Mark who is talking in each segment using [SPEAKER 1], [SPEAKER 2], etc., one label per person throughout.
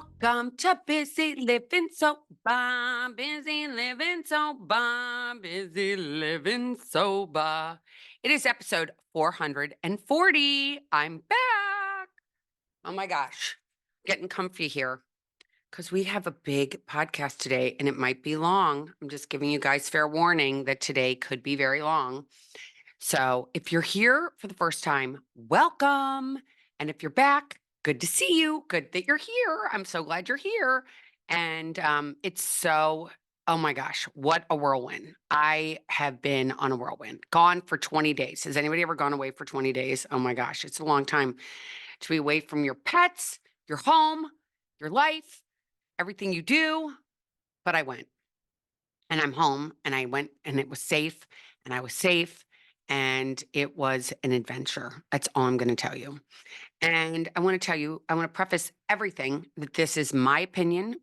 [SPEAKER 1] Welcome to Busy Living Sober. Busy Living Sober. Busy Living Sober. It is episode 440. I'm back. Oh my gosh. Getting comfy here because we have a big podcast today and it might be long. I'm just giving you guys fair warning that today could be very long. So if you're here for the first time, welcome. And if you're back, good to see you. Good that you're here. I'm so glad you're here. And oh my gosh, what a whirlwind. I have been on a whirlwind, gone for 20 days. Has anybody ever gone away for 20 days? Oh my gosh, it's a long time to be away from your pets, your home, your life, everything you do. But I went and I'm home and I went and it was safe and I was safe and it was an adventure. That's all I'm going to tell you. And I want to tell you, I want to preface everything that this is my opinion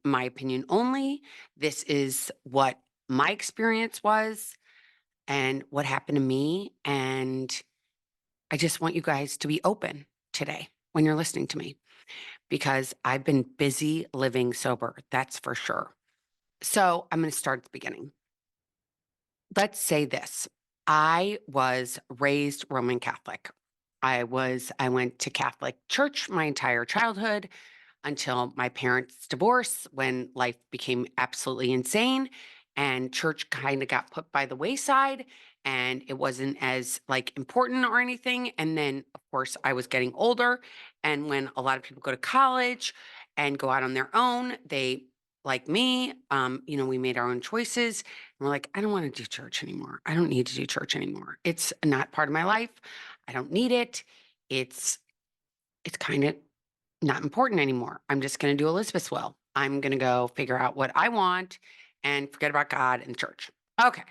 [SPEAKER 1] only. This is what my experience was and what happened to me. And I just want you guys to be open today when you're listening to me because I've been busy living sober. That's for sure. So I'm going to start at the beginning. Let's say this. I was raised Roman Catholic. I went to Catholic church my entire childhood until my parents' divorce when life became absolutely insane and church kind of got put by the wayside and it wasn't as like important or anything. And then of course I was getting older and when a lot of people go to college and go out on their own, they like me, we made our own choices. And we're like, I don't want to do church anymore. I don't need to do church anymore. It's not part of my life. I don't need it. It's kind of not important anymore. I'm just going to do Elizabeth's will. I'm going to go figure out what I want and forget about God and church. Okay.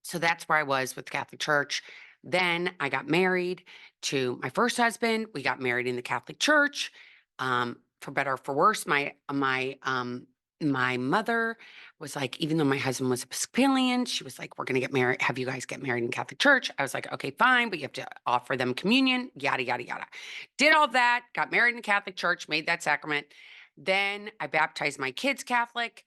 [SPEAKER 1] So that's where I was with the Catholic Church. Then I got married to my first husband. We got married in the Catholic Church. For better or for worse, my mother was like, even though my husband was Episcopalian, she was like, we're going to get married, have you guys get married in Catholic Church. I was like, okay, fine, but you have to offer them communion, yada, yada, yada. Did all that, got married in the Catholic Church, made that sacrament. Then I baptized my kids Catholic,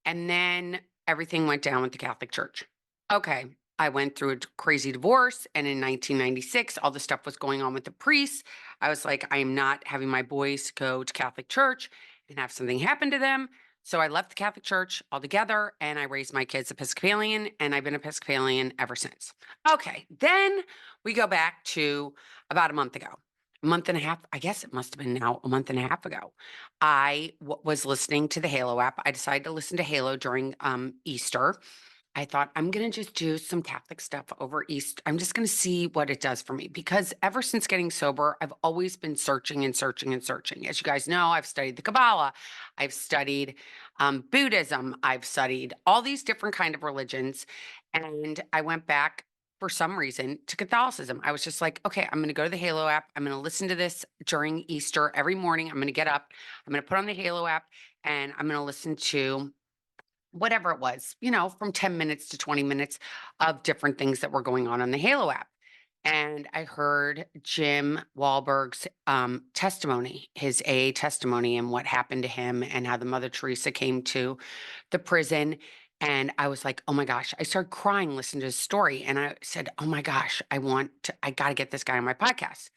[SPEAKER 1] and then everything went down with the Catholic Church. Okay. I went through a crazy divorce, and in 1996, all the stuff was going on with the priests. I was like, I am not having my boys go to Catholic church and have something happen to them. So I left the Catholic Church altogether and I raised my kids Episcopalian, and I've been Episcopalian ever since. Okay, then we go back to about a month ago. A month and a half, I guess it must have been now a month and a half ago. I was listening to the Halo app. I decided to listen to Halo during Easter. I thought I'm going to just do some Catholic stuff over East. I'm just going to see what it does for me because ever since getting sober, I've always been searching and searching and searching. As you guys know, I've studied the Kabbalah, I've studied Buddhism, I've studied all these different kind of religions, and I went back for some reason to Catholicism. I was just like, okay, I'm going to go to the Halo app. I'm going to listen to this during Easter every morning. I'm going to get up. I'm going to put on the Halo app, and I'm going to listen to whatever it was, from 10 minutes to 20 minutes of different things that were going on the Halo app. And I heard Jim Wahlberg's testimony, his AA testimony, and what happened to him, and how the Mother Teresa came to the prison. And I was like, oh my gosh, I started crying listening to his story. And I said, oh my gosh, I got to get this guy on my podcast.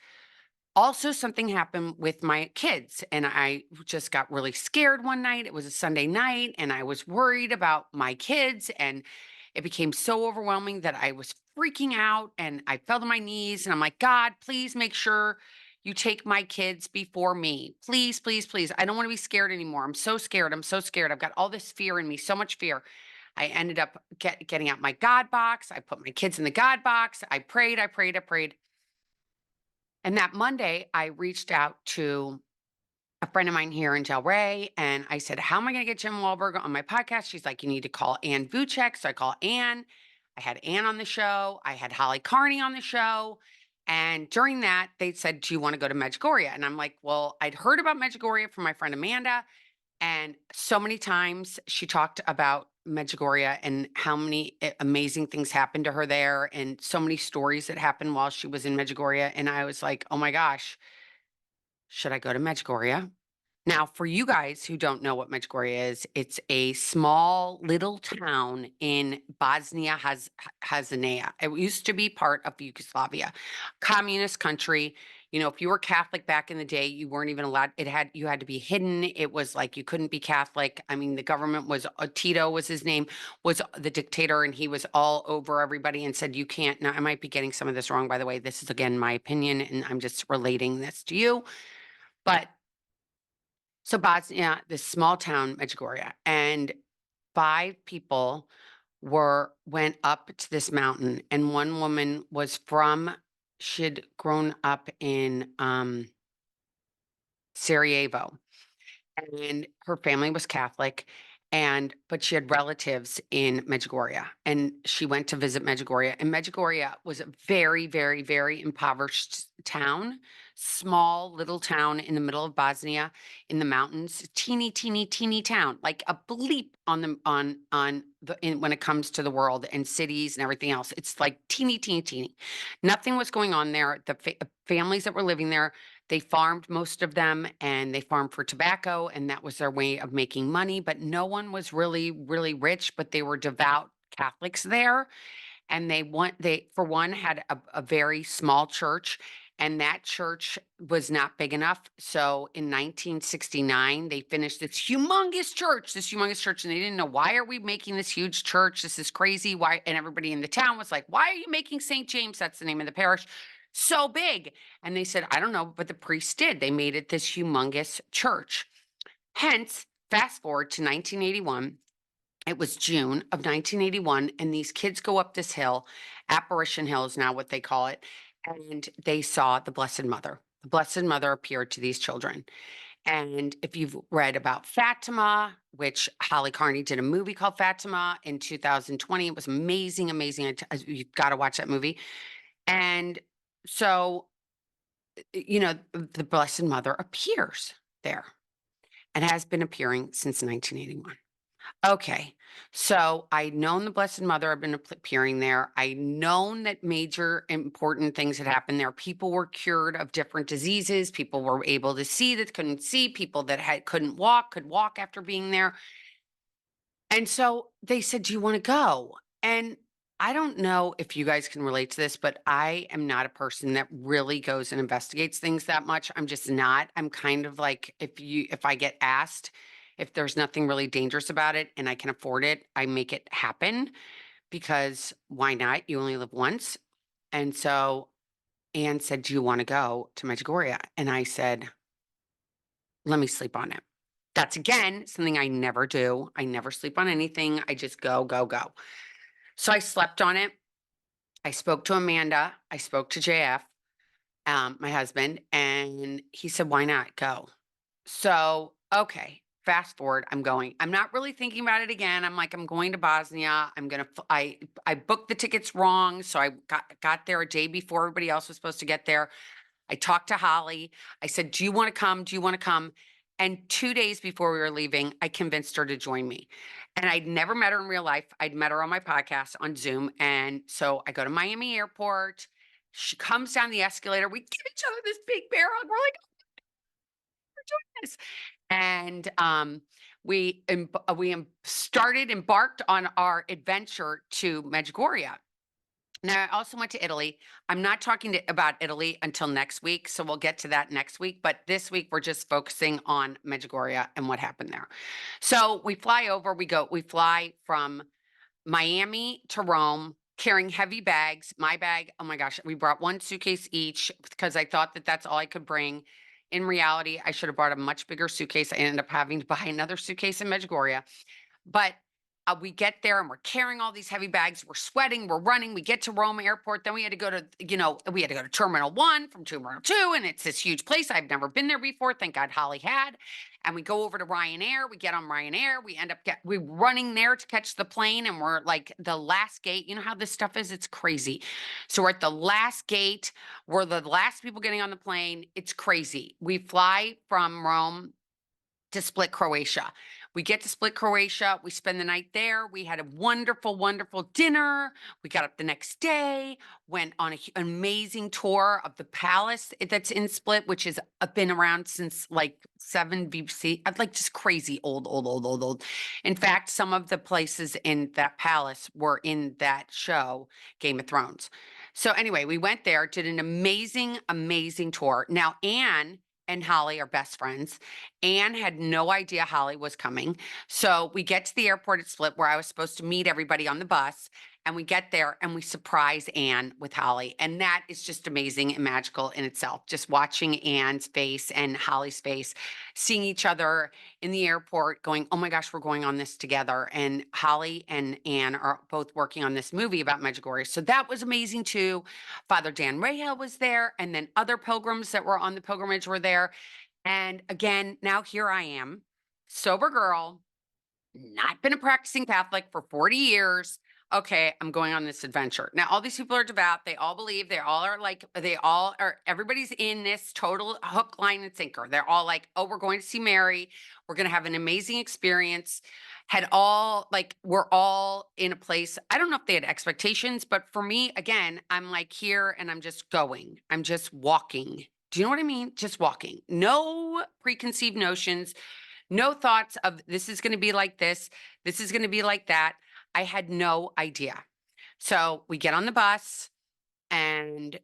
[SPEAKER 1] Also, something happened with my kids, and I just got really scared one night. It was a Sunday night, and I was worried about my kids, and it became so overwhelming that I was freaking out, and I fell to my knees, and I'm like, God, please make sure you take my kids before me. Please, please, please. I don't want to be scared anymore. I'm so scared. I'm so scared. I've got all this fear in me, so much fear. I ended up getting out my God box. I put my kids in the God box. I prayed, I prayed, I prayed. And that Monday, I reached out to a friend of mine here in Del Rey, and I said, how am I going to get Jim Wahlberg on my podcast? She's like, you need to call Ann Vucek. So I call Ann. I had Ann on the show. I had Holly Carney on the show. And during that, they said, do you want to go to Medjoria? And I'm like, well, I'd heard about Medjoria from my friend Amanda. And so many times she talked about Medjugorje and how many amazing things happened to her there, and so many stories that happened while she was in Medjugorje. And I was like, oh my gosh, should I go to Medjugorje? Now, for you guys who don't know what Medjugorje is, it's a small little town in Bosnia Herzegovina. It used to be part of Yugoslavia, communist country. You know, if you were Catholic back in the day, you weren't even allowed. You had to be hidden. It was like you couldn't be Catholic. I mean, the government was Tito was his name, was the dictator, and he was all over everybody and said you can't. Now, I might be getting some of this wrong, by the way. This is again my opinion, and I'm just relating this to you, but. So Bosnia, this small town, Medjugorje, and 5 people went up to this mountain, and one woman was she'd grown up in, Sarajevo, and her family was Catholic, but she had relatives in Medjugorje, and she went to visit Medjugorje, and Medjugorje was a very, very, very impoverished town, small little town in the middle of Bosnia in the mountains, teeny, teeny, teeny town, like a bleep when it comes to the world and cities and everything else. It's like teeny, teeny, teeny. Nothing was going on there. The families that were living there, they farmed, most of them, and they farmed for tobacco, and that was their way of making money. But no one was really, really rich, but they were devout Catholics there. And they, for one, had a very small church, and that church was not big enough. So in 1969, they finished this humongous church, and they didn't know, why are we making this huge church? This is crazy. Why? And everybody in the town was like, why are you making St. James? That's the name of the parish. So big. And they said, I don't know, but the priests did. They made it this humongous church. Hence, fast forward to 1981. It was June of 1981, and these kids go up this hill. Apparition Hill is now what they call it. And they saw the Blessed Mother. The Blessed Mother appeared to these children. And if you've read about Fatima, which Holly Carney did a movie called Fatima in 2020, it was amazing, amazing. You've got to watch that movie. And so, the Blessed Mother appears there and has been appearing since 1981. Okay, so I'd known the Blessed Mother had been appearing there. I'd known that major important things had happened there. People were cured of different diseases. People were able to see that couldn't see. People that couldn't walk could walk after being there. And so they said, "Do you want to go?" And I don't know if you guys can relate to this, but I am not a person that really goes and investigates things that much. I'm just not. I'm kind of like, if I get asked, if there's nothing really dangerous about it and I can afford it, I make it happen, because why not? You only live once. And so Anne said, "Do you want to go to Medjugorje?" And I said, "Let me sleep on it." That's again something I never do. I never sleep on anything. I just go, go, go. So I slept on it. I spoke to Amanda. I spoke to JF, my husband, and he said, "Why not go?" So, okay, fast forward, I'm going. I'm not really thinking about it again. I'm like, I'm going to Bosnia. I booked the tickets wrong. So I got there a day before everybody else was supposed to get there. I talked to Holly. I said, "Do you want to come? Do you want to come?" And 2 days before we were leaving, I convinced her to join me. And I'd never met her in real life. I'd met her on my podcast on Zoom. And so I go to Miami Airport. She comes down the escalator. We give each other this big bear hug. We're like, "Oh, we're doing this." And embarked on our adventure to Medjugorje. Now, I also went to Italy. I'm not talking about Italy until next week, so we'll get to that next week. But this week, we're just focusing on Medjugorje and what happened there. So we fly over. We fly from Miami to Rome, carrying heavy bags. My bag, oh my gosh, we brought 1 suitcase each because I thought that that's all I could bring. In reality, I should have brought a much bigger suitcase. I ended up having to buy another suitcase in Medjugorje. But we get there and we're carrying all these heavy bags. We're sweating, we're running. We get to Rome Airport. Then we had to go to, Terminal 1 from Terminal 2. And it's this huge place. I've never been there before. Thank God Holly had. And we go over to Ryanair. We get on Ryanair. We end up we're running there to catch the plane. And we're like the last gate. You know how this stuff is? It's crazy. So we're at the last gate. We're the last people getting on the plane. It's crazy. We fly from Rome to Split, Croatia. We get to Split, Croatia. We spend the night there. We had a wonderful, wonderful dinner. We got up the next day, went on an amazing tour of the palace that's in Split, which has been around since like 7 BC, like just crazy old, old, old, old, old. In fact, some of the places in that palace were in that show, Game of Thrones. So anyway, we went there, did an amazing, amazing tour. Now, Anne and Holly are best friends. Anne had no idea Holly was coming. So we get to the airport at Split where I was supposed to meet everybody on the bus. And we get there and we surprise Anne with Holly. And that is just amazing and magical in itself. Just watching Anne's face and Holly's face, seeing each other in the airport going, oh my gosh, we're going on this together. And Holly and Anne are both working on this movie about Medjugorje. So that was amazing too. Father Dan Rahel was there. And then other pilgrims that were on the pilgrimage were there. And again, now here I am, sober girl, not been a practicing Catholic for 40 years. Okay, I'm going on this adventure. Now, all these people are devout. They all believe. They all are like, they all are, everybody's in this total hook, line, and sinker. They're all like, oh, we're going to see Mary. We're going to have an amazing experience. Had all, like, we're all in a place. I don't know if they had expectations, but for me, again, I'm like here and I'm just going. I'm just walking. Do you know what I mean? Just walking. No preconceived notions, no thoughts of this is going to be like this is going to be like that. I had no idea. So we get on the bus and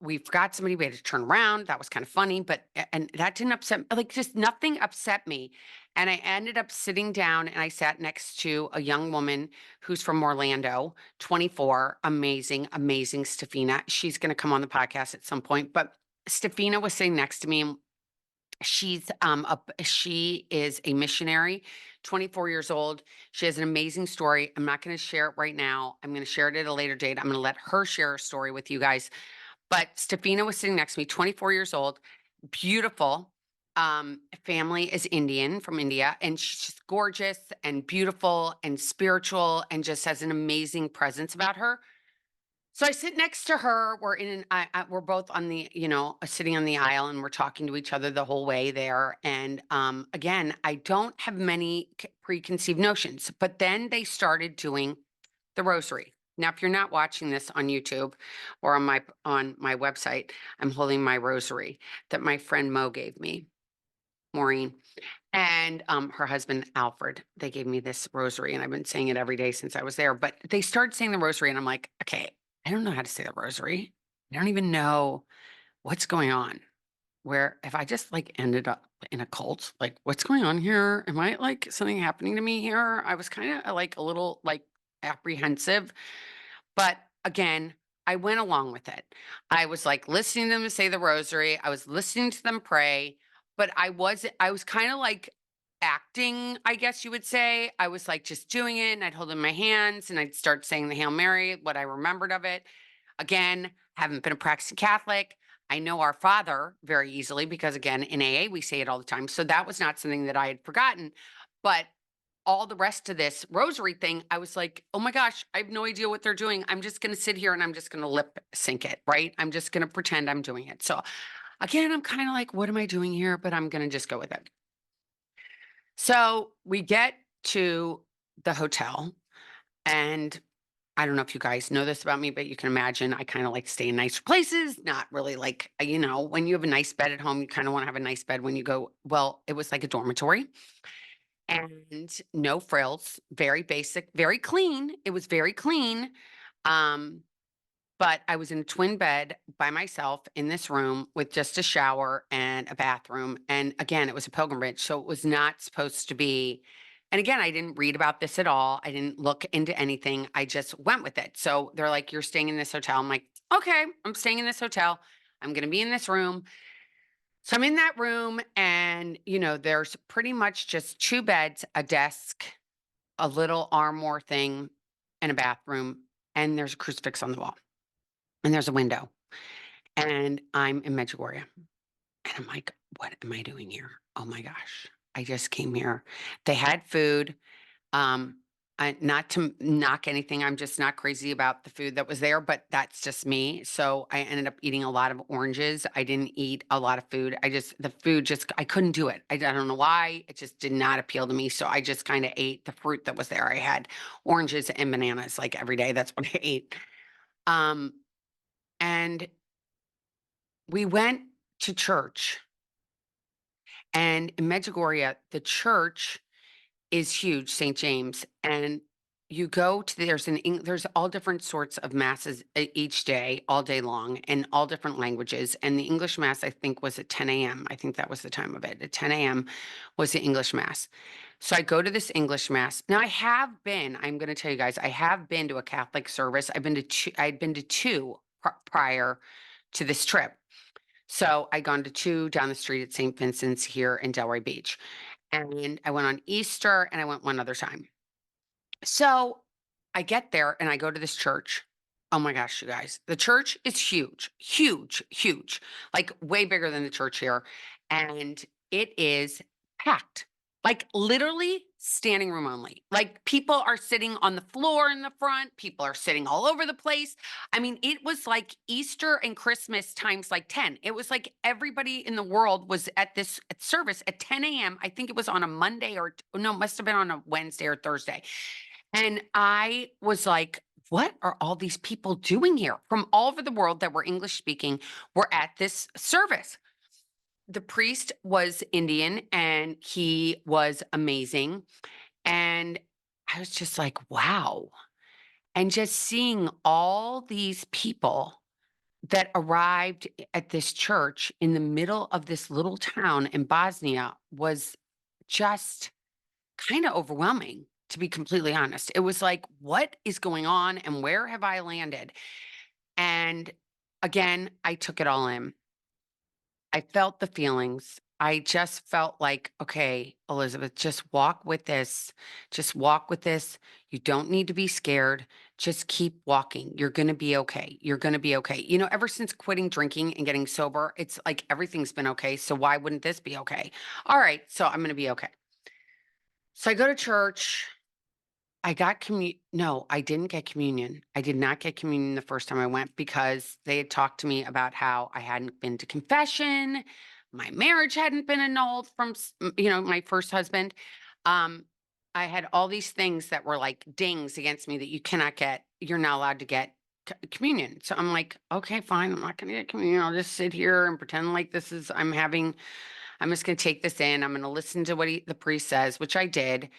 [SPEAKER 1] we forgot somebody. We had to turn around. That was kind of funny, but and that didn't upset, like just nothing upset me. And I ended up sitting down and I sat next to a young woman who's from Orlando, 24, amazing, amazing Stefina. She's going to come on the podcast at some point, but Stefina was sitting next to me. She is a missionary, 24 years old. She has an amazing story. I'm not going to share it right now. I'm going to share it at a later date. I'm going to let her share a story with you guys. But Stefina was sitting next to me, 24 years old, beautiful. Family is Indian from India, and she's just gorgeous and beautiful and spiritual and just has an amazing presence about her. So I sit next to her. We're in an, we're both on the, sitting on the aisle and we're talking to each other the whole way there. And again, I don't have many preconceived notions, but then they started doing the rosary. Now, if you're not watching this on YouTube or on my website, I'm holding my rosary that my friend Mo gave me, Maureen, and her husband Alfred. They gave me this rosary, and I've been saying it every day since I was there. But they started saying the rosary, and I'm like, okay, I don't know how to say the rosary. I don't even know what's going on. Where if I just like ended up in a cult, like what's going on here? Am I like something happening to me here? I was kind of like a little like apprehensive. But again, I went along with it. I was like listening to them say the rosary. I was listening to them pray, but I was kind of like acting, I guess you would say. I was like just doing it and I'd hold in my hands and I'd start saying the Hail Mary, what I remembered of it. Again, haven't been a practicing Catholic. I know our Father very easily because again, in AA, we say it all the time. So that was not something that I had forgotten. But all the rest of this rosary thing, I was like, oh my gosh, I have no idea what they're doing. I'm just going to sit here and I'm just going to lip sync it, right? I'm just going to pretend I'm doing it. So again, I'm kind of like, what am I doing here? But I'm going to just go with it. So we get to the hotel and I don't know if you guys know this about me, but you can imagine I kind of like stay in nicer places, not really like, when you have a nice bed at home, you kind of want to have a nice bed when you go. Well, it was like a dormitory and no frills, very basic, very clean. It was very clean. Um, but I was in a twin bed by myself in this room with just a shower and a bathroom. And again, it was a pilgrimage. So it was not supposed to be. And again, I didn't read about this at all. I didn't look into anything. I just went with it. So they're like, you're staying in this hotel. I'm like, okay, I'm staying in this hotel. I'm going to be in this room. So I'm in that room and, there's pretty much just two beds, a desk, a little armoire thing, and a bathroom. And there's a crucifix on the wall and there's a window. And I'm in Medjugorje. And I'm like, what am I doing here? Oh my gosh. I just came here. They had food. Um, Not to knock anything, I'm just not crazy about the food that was there, but that's just me. So I ended up eating a lot of oranges. I didn't eat a lot of food. The food just, I couldn't do it. I don't know why. It just did not appeal to me. So I just kind of ate the fruit that was there. I had oranges and bananas like every day. That's what I ate. Um, and we went to church, and in Medjugorje, the church is huge, St. James, and you go to there's all different sorts of masses each day, all day long, in all different languages. And the English mass, I think, was at 10 a.m. I think that was the time of it. At 10 a.m. was the English mass. So I go to this English mass. Now I'm going to tell you guys, I have been to a Catholic service. I'd been to two prior to this trip. So I'd gone to two down the street at St. Vincent's here in Delray Beach. And I went on Easter and I went one other time. So I get there and I go to this church. Oh my gosh, you guys. The church is huge, huge, huge, like way bigger than the church here. And it is packed, like literally standing room only. Like people are sitting on the floor in the front, people are sitting all over the place. I mean, it was like Easter and Christmas times like 10. It was like everybody in the world was at this service at 10 a.m. I think it was on a Monday or no, it must have been on a Wednesday or Thursday. And I was like, what are all these people doing here from all over the world that were English speaking were at this service? The priest was Indian and he was amazing. And I was just like, wow. And just seeing all these people that arrived at this church in the middle of this little town in Bosnia was just kind of overwhelming, to be completely honest. It was like, what is going on and where have I landed? And again, I took it all in. I felt the feelings. I just felt like, okay, Elizabeth, just walk with this. Just walk with this. You don't need to be scared. Just keep walking. You're going to be okay. You're going to be okay. You know, ever since quitting drinking and getting sober, it's like everything's been okay. So why wouldn't this be okay? All right. So I'm going to be okay. So I go to church. I got no, I didn't get communion. I did not get communion the first time I went because they had talked to me about how I hadn't been to confession, my marriage hadn't been annulled from, my first husband. Um, I had all these things that were like dings against me that you're not allowed to get communion. So I'm like, okay, fine. I'm not going to get communion. I'll just sit here and pretend like I'm just going to take this in. I'm going to listen to what the priest says, which I did.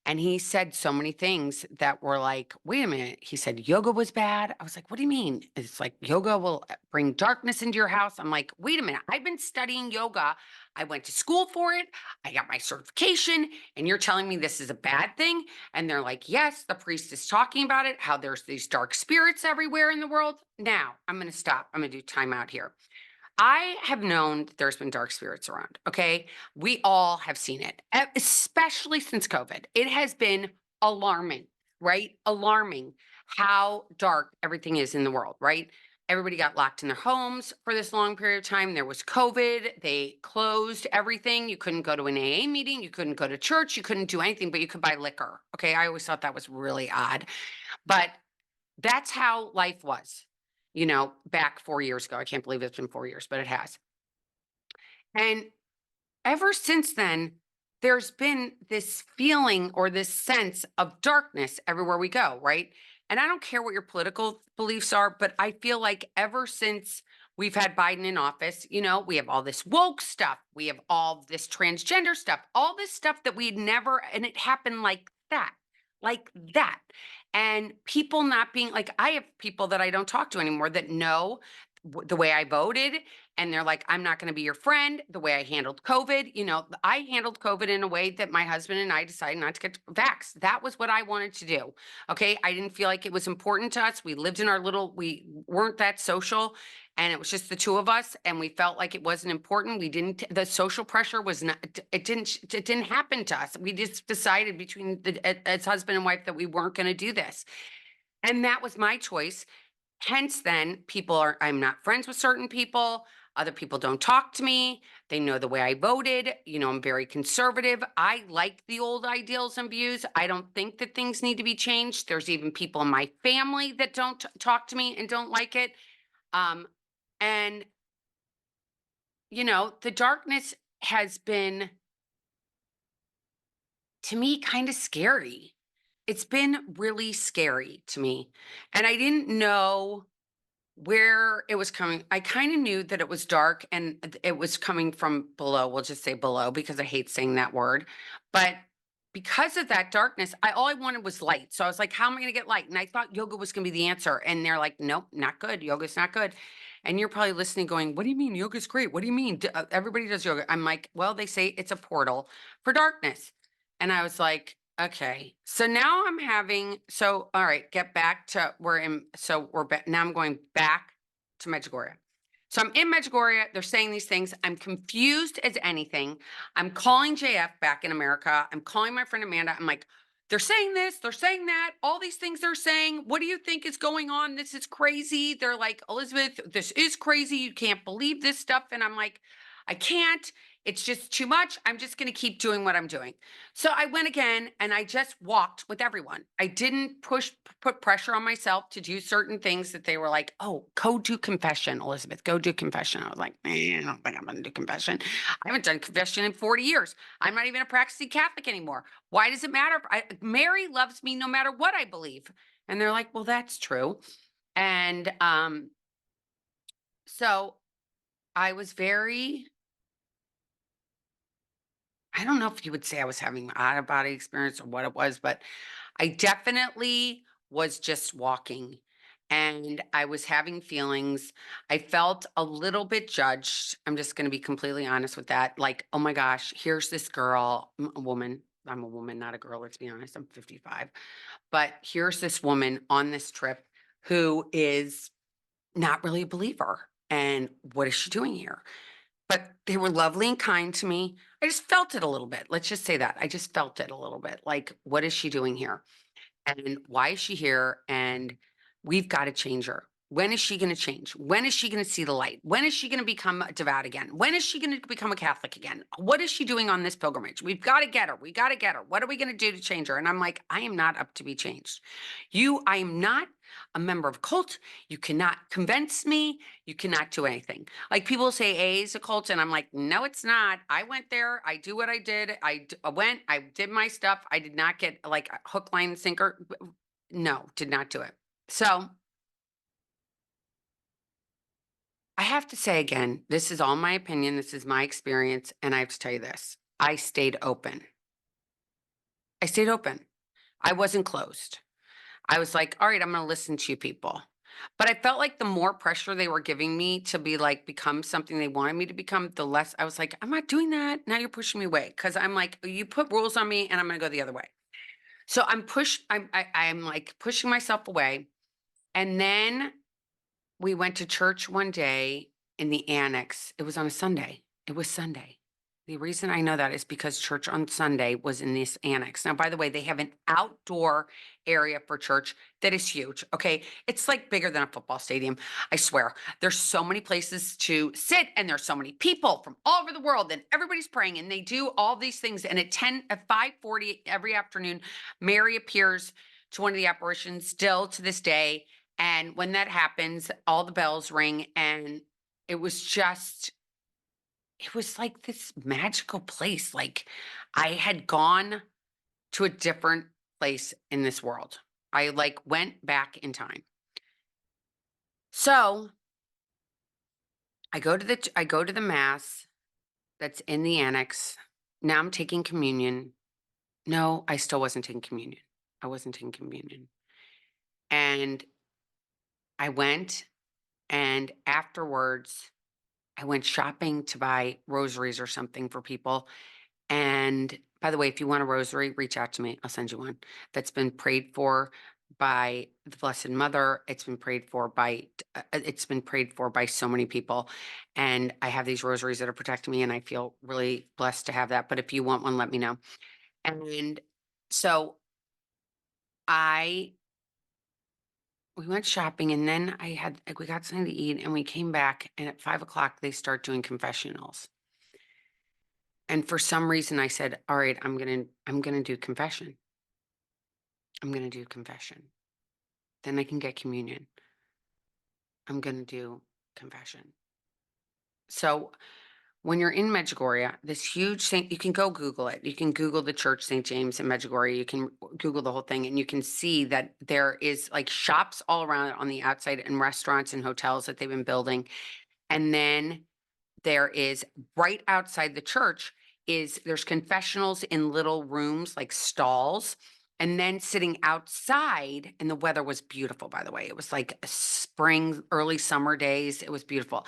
[SPEAKER 1] And he said so many things that were like, wait a minute. He said yoga was bad. I was like, what do you mean? It's like yoga will bring darkness into your house. I'm like, wait a minute. I've been studying yoga. I went to school for it. I got my certification. And you're telling me this is a bad thing? And they're like, yes, the priest is talking about it, how there's these dark spirits everywhere in the world. Now I'm going to stop. I'm going to do time out here. I have known that there's been dark spirits around. Okay. We all have seen it, especially since COVID. It has been alarming, right? Alarming how dark everything is in the world, right? Everybody got locked in their homes for this long period of time. There was COVID. They closed everything. You couldn't go to an AA meeting. You couldn't go to church. You couldn't do anything, but you could buy liquor. Okay. I always thought that was really odd. But that's how life was, back 4 years ago. I can't believe it's been 4 years, but it has. And ever since then, there's been this feeling or this sense of darkness everywhere we go, right? And I don't care what your political beliefs are, but I feel like ever since we've had Biden in office, we have all this woke stuff, we have all this transgender stuff, all this stuff that we'd never, and it happened like that, like that. And people not being like, I have people that I don't talk to anymore that know the way I voted, and they're like, I'm not going to be your friend. The way I handled COVID, I handled COVID in a way that my husband and I decided not to get vaxxed. That was what I wanted to do. Okay. I didn't feel like it was important to us. We lived in we weren't that social, and it was just the two of us, and we felt like it wasn't important. The social pressure was not, it didn't happen to us. We just decided as husband and wife that we weren't going to do this. And that was my choice. Hence, then I'm not friends with certain people. Other people don't talk to me. They know the way I voted. I'm very conservative. I like the old ideals and views. I don't think that things need to be changed. There's even people in my family that don't talk to me and don't like it. Um, and, the darkness has been, to me, kind of scary. It's been really scary to me. And I didn't know where it was coming. I kind of knew that it was dark and it was coming from below. We'll just say below because I hate saying that word. But because of that darkness, all I wanted was light. So I was like, how am I going to get light? And I thought yoga was going to be the answer. And they're like, nope, not good. Yoga's not good. And you're probably listening going, what do you mean yoga's great? What do you mean? Everybody does yoga. I'm like, well, they say it's a portal for darkness. And I was like, okay. So now I'm having, so all right, get back to we're in, so we're back. Now I'm going back to Medjugorje. So I'm in Medjugorje. They're saying these things. I'm confused as anything. I'm calling JF back in America. I'm calling my friend Amanda. I'm like, they're saying this, they're saying that, all these things they're saying. What do you think is going on? This is crazy. They're like, Elizabeth, this is crazy. You can't believe this stuff. And I'm like, I can't. It's just too much. I'm just going to keep doing what I'm doing. So I went again and I just walked with everyone. I didn't put pressure on myself to do certain things that they were like, oh, go do confession, Elizabeth, go do confession. I was like, I don't think I'm going to do confession. I haven't done confession in 40 years. I'm not even a practicing Catholic anymore. Why does it matter? Mary loves me no matter what I believe. And they're like, well, that's true. And so I was very, I don't know if you would say I was having an out of body experience or what it was, but I definitely was just walking and I was having feelings. I felt a little bit judged. I'm just going to be completely honest with that. Like, oh my gosh, here's this girl, a woman. I'm a woman, not a girl. Let's be honest. I'm 55. But here's this woman on this trip who is not really a believer. And what is she doing here? But they were lovely and kind to me. I just felt it a little bit. Let's just say that. I just felt it a little bit. Like, what is she doing here? And why is she here? And we've got to change her. When is she going to change? When is she going to see the light? When is she going to become devout again? When is she going to become a Catholic again? What is she doing on this pilgrimage? We've got to get her. We got to get her. What are we going to do to change her? And I'm like, I am not up to be changed. I am not a member of a cult. You cannot convince me. You cannot do anything. Like people say A is a cult, and I'm like, no, it's not. I went there. I do what I did. I went. I did my stuff. I did not get like a hook, line, and sinker. No, did not do it. So I have to say again, this is all my opinion. This is my experience. And I have to tell you this, I stayed open. I stayed open. I wasn't closed. I was like, all right, I'm going to listen to you people. But I felt like the more pressure they were giving me to be like, become something they wanted me to become, the less I was like, I'm not doing that. Now you're pushing me away. Cause I'm like, you put rules on me and I'm going to go the other way. So I'm like pushing myself away. And then we went to church one day in the annex. It was on a Sunday. It was Sunday. The reason I know that is because church on Sunday was in this annex. Now, by the way, they have an outdoor area for church that is huge. Okay. It's like bigger than a football stadium. I swear. There's so many places to sit and there's so many people from all over the world and everybody's praying and they do all these things. And at 5:40 every afternoon, Mary appears to one of the apparitions still to this day. And when that happens, all the bells ring and it was just, it was like this magical place. Like I had gone to a different place in this world. I like went back in time. So I go to the mass that's in the annex. Now I'm taking communion. No, I still wasn't taking communion. I wasn't taking communion. And I went and afterwards I went shopping to buy rosaries or something for people. And by the way, if you want a rosary, reach out to me. I'll send you one that's been prayed for by the Blessed Mother. It's been prayed for by so many people. And I have these rosaries that are protecting me and I feel really blessed to have that. But if you want one, let me know. And so I we went shopping, and then we got something to eat, and we came back, and at 5 o'clock they start doing confessionals. And for some reason I said, all right, I'm gonna do confession. I'm gonna do confession. Then I can get communion. I'm gonna do confession. So when you're in Medjugorje, this huge Saint, you can go Google it. You can Google the church St. James in Medjugorje. You can Google the whole thing, and you can see that there is like shops all around it on the outside, and restaurants and hotels that they've been building. And then there is right outside the church is there's confessionals in little rooms like stalls. And then sitting outside, and the weather was beautiful, by the way. It was like a spring, early summer days. It was beautiful.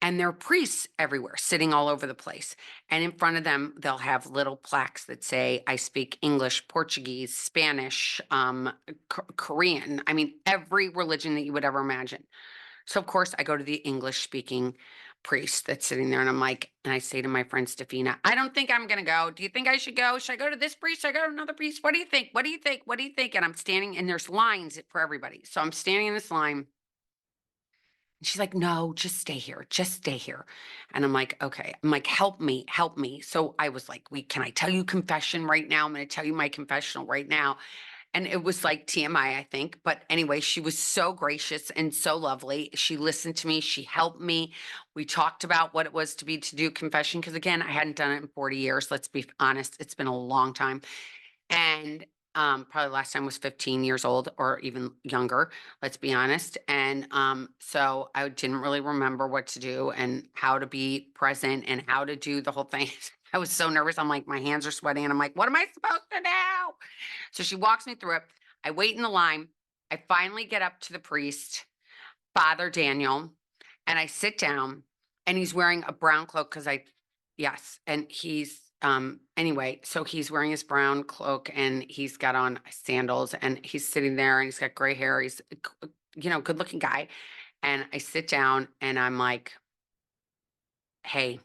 [SPEAKER 1] And there are priests everywhere, sitting all over the place. And in front of them, they'll have little plaques that say, I speak English, Portuguese, Spanish, Korean. I mean, every religion that you would ever imagine. So, of course, I go to the English speaking priest that's sitting there, and I'm like, and I say to my friend Stefina, I don't think I'm going to go. Do you think I should go? Should I go to this priest? Should I go to another priest? What do you think? What do you think? What do you think? And I'm standing, and there's lines for everybody. So I'm standing in this line. And she's like, no, just stay here. Just stay here. And I'm like, okay. I'm like, help me, help me. So I was like, can I tell you confession right now? I'm going to tell you my confessional right now. And it was like TMI, I think. But anyway, she was so gracious and so lovely. She listened to me. She helped me. We talked about what it was to do confession. Because again, I hadn't done it in 40 years. Let's be honest. It's been a long time. And probably last time was 15 years old or even younger, let's be honest. And so I didn't really remember what to do and how to be present and how to do the whole thing. I was so nervous. I'm like, my hands are sweating. And I'm like, what am I supposed to do? So she walks me through it. I wait in the line. I finally get up to the priest, Father Daniel, and I sit down, and he's wearing a brown cloak because yes, and he's anyway, so he's wearing his brown cloak, and he's got on sandals, and he's sitting there, and he's got gray hair. He's good looking guy. And I sit down, and I'm like, hey,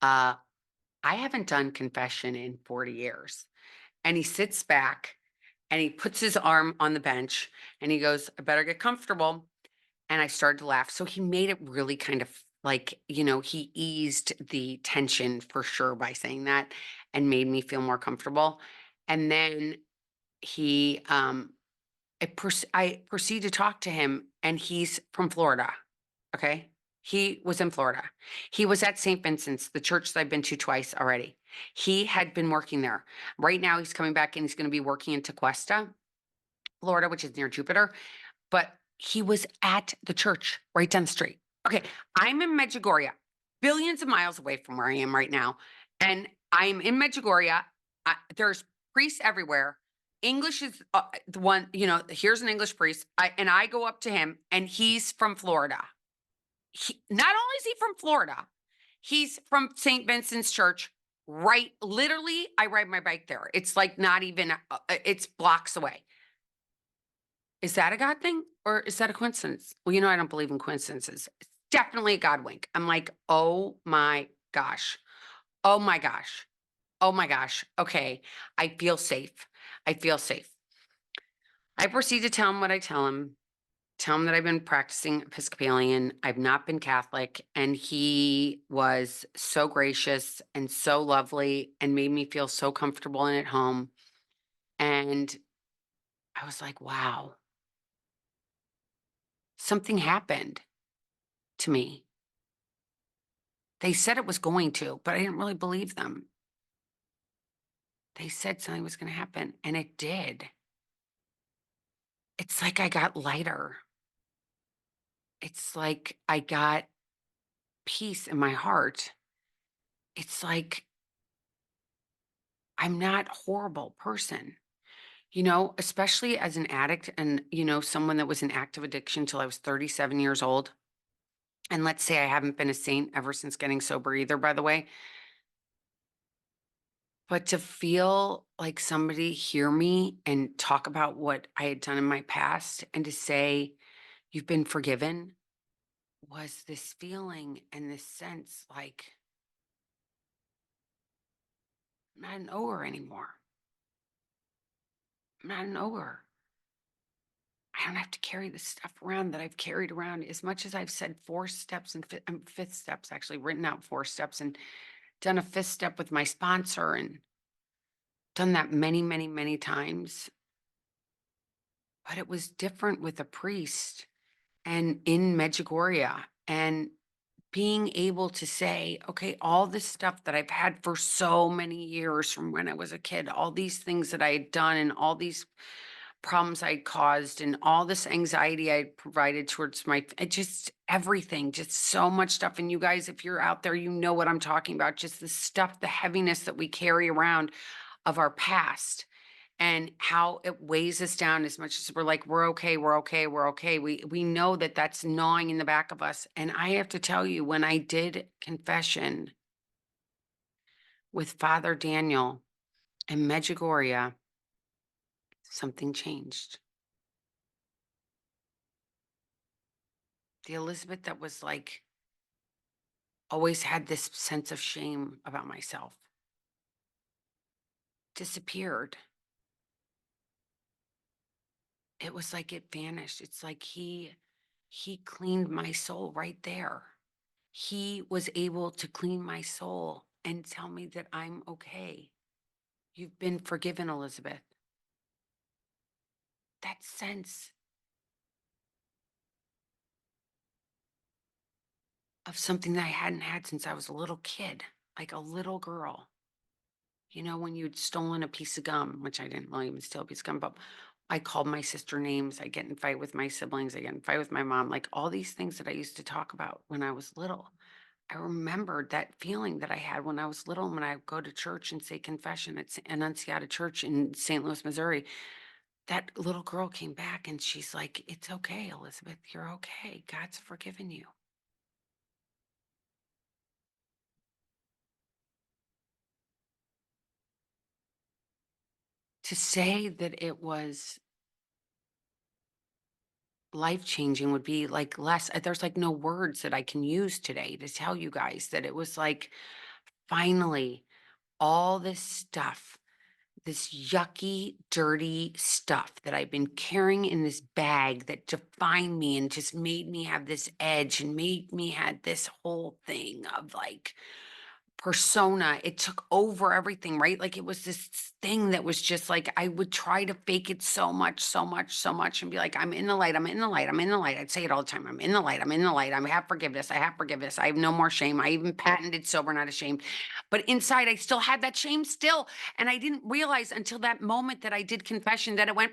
[SPEAKER 1] uh, I haven't done confession in 40 years. And he sits back, and he puts his arm on the bench, and he goes, I better get comfortable. And I started to laugh. So he made it really kind of like, he eased the tension for sure by saying that, and made me feel more comfortable. And then he, I proceed to talk to him, and he's from Florida. Okay. He was in Florida. He was at St. Vincent's, the church that I've been to twice already. He had been working there. Right now, he's coming back, and he's going to be working in Tequesta, Florida, which is near Jupiter. But he was at the church right down the street. Okay, I'm in Medjugorje, billions of miles away from where I am right now. And I'm in Medjugorje. There's priests everywhere. English is the one, here's an English priest. And I go up to him, and he's from Florida. Not only is he from Florida, he's from St. Vincent's Church. Right, literally, I ride my bike there. It's like not even, it's blocks away. Is that a God thing, or is that a coincidence? Well, I don't believe in coincidences. It's definitely a God wink. I'm like, oh my gosh. Oh my gosh. Oh my gosh. Okay. I feel safe. I feel safe. I proceed to tell him what I tell him that I've been practicing Episcopalian. I've not been Catholic. And he was so gracious and so lovely and made me feel so comfortable and at home. And I was like, wow, something happened to me. They said it was going to, but I didn't really believe them. They said something was going to happen, and it did. It's like I got lighter. It's like I got peace in my heart. It's like I'm not a horrible person, especially as an addict and, someone that was in active addiction till I was 37 years old. And let's say I haven't been a saint ever since getting sober either, by the way. But to feel like somebody hear me and talk about what I had done in my past, and to say, you've been forgiven, was this feeling and this sense like I'm not an ogre anymore. I'm not an ogre. I don't have to carry this stuff around that I've carried around as much as I've said 4 steps and fifth steps, actually written out 4 steps and done a fifth step with my sponsor and done that many, many, many times. But it was different with a priest and in Medjugorje and being able to say, okay, all this stuff that I've had for so many years from when I was a kid, all these things that I had done and all these problems I caused and all this anxiety I provided towards just everything, just so much stuff. And you guys, if you're out there, you know what I'm talking about. Just the stuff, the heaviness that we carry around of our past and how it weighs us down as much as we're like, we're okay, we're okay, we're okay. We know that that's gnawing in the back of us. And I have to tell you, when I did confession with Father Daniel in Medjugorje, something changed. The Elizabeth that was like, always had this sense of shame about myself, disappeared. It was like it vanished. It's like he cleaned my soul right there. He was able to clean my soul and tell me that I'm okay. You've been forgiven, Elizabeth. That sense of something that I hadn't had since I was a little kid, like a little girl. You know, when you'd stolen a piece of gum, which I didn't really even steal a piece of gum, but I called my sister names. I get in fight with my siblings. I get in fight with my mom. Like all these things that I used to talk about when I was little. I remembered that feeling that I had when I was little, when I would go to church and say confession at Annunciata Church in St. Louis, Missouri. That little girl came back and she's like, "It's okay, Elizabeth. You're okay. God's forgiven you." To say that it was life changing would be like less, there's like no words that I can use today to tell you guys that it was like finally all this stuff, this yucky, dirty stuff that I've been carrying in this bag that defined me and just made me have this edge and made me had this whole thing of like persona. It took over everything, right? Like it was this thing that was just like I would try to fake it so much, so much, so much, and be like, I'm in the light, I'm in the light, I'm in the light. I'd say it all the time. I'm in the light, I'm in the light. I have forgiveness, I have forgiveness. I have no more shame. I even patented sober, not ashamed. But inside, I still had that shame still. And I didn't realize until that moment that I did confession that it went,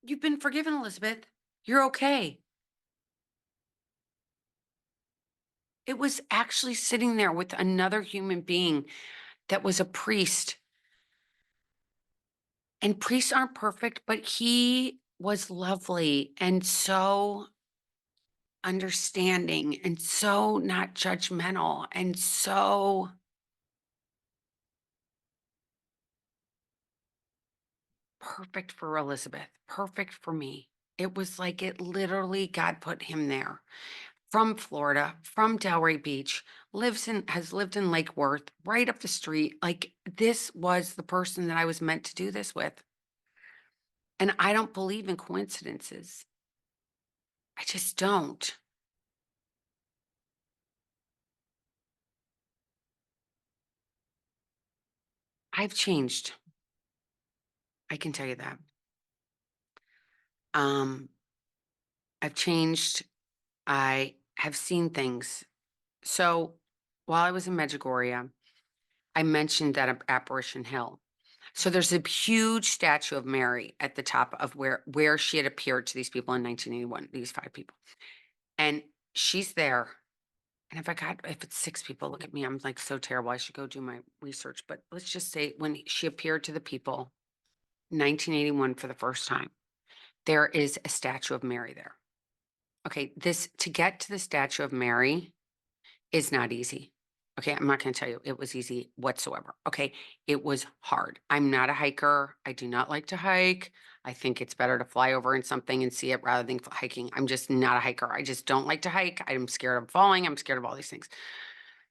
[SPEAKER 1] you've been forgiven, Elizabeth. You're okay. It was actually sitting there with another human being that was a priest. And priests aren't perfect, but he was lovely and so understanding and so not judgmental and so perfect for Elizabeth, perfect for me. It was like it literally, God put him there from Florida, from Delray Beach, has lived in Lake Worth, right up the street. Like this was the person that I was meant to do this with. And I don't believe in coincidences. I just don't. I've changed. I can tell you that. Um, I've changed. I have seen things. So while I was in Medjugorje, I mentioned that apparition hill. So there's a huge statue of Mary at the top of where she had appeared to these people in 1981, these 5 people. And she's there. And if it's 6 people, look at me. I'm like so terrible. I should go do my research. But let's just say when she appeared to the people, 1981 for the first time, there is a statue of Mary there. Okay, this to get to the statue of Mary is not easy. Okay, I'm not going to tell you it was easy whatsoever. Okay, it was hard. I'm not a hiker. I do not like to hike. I think it's better to fly over in something and see it rather than hiking. I'm just not a hiker. I just don't like to hike. I'm scared of falling. I'm scared of all these things.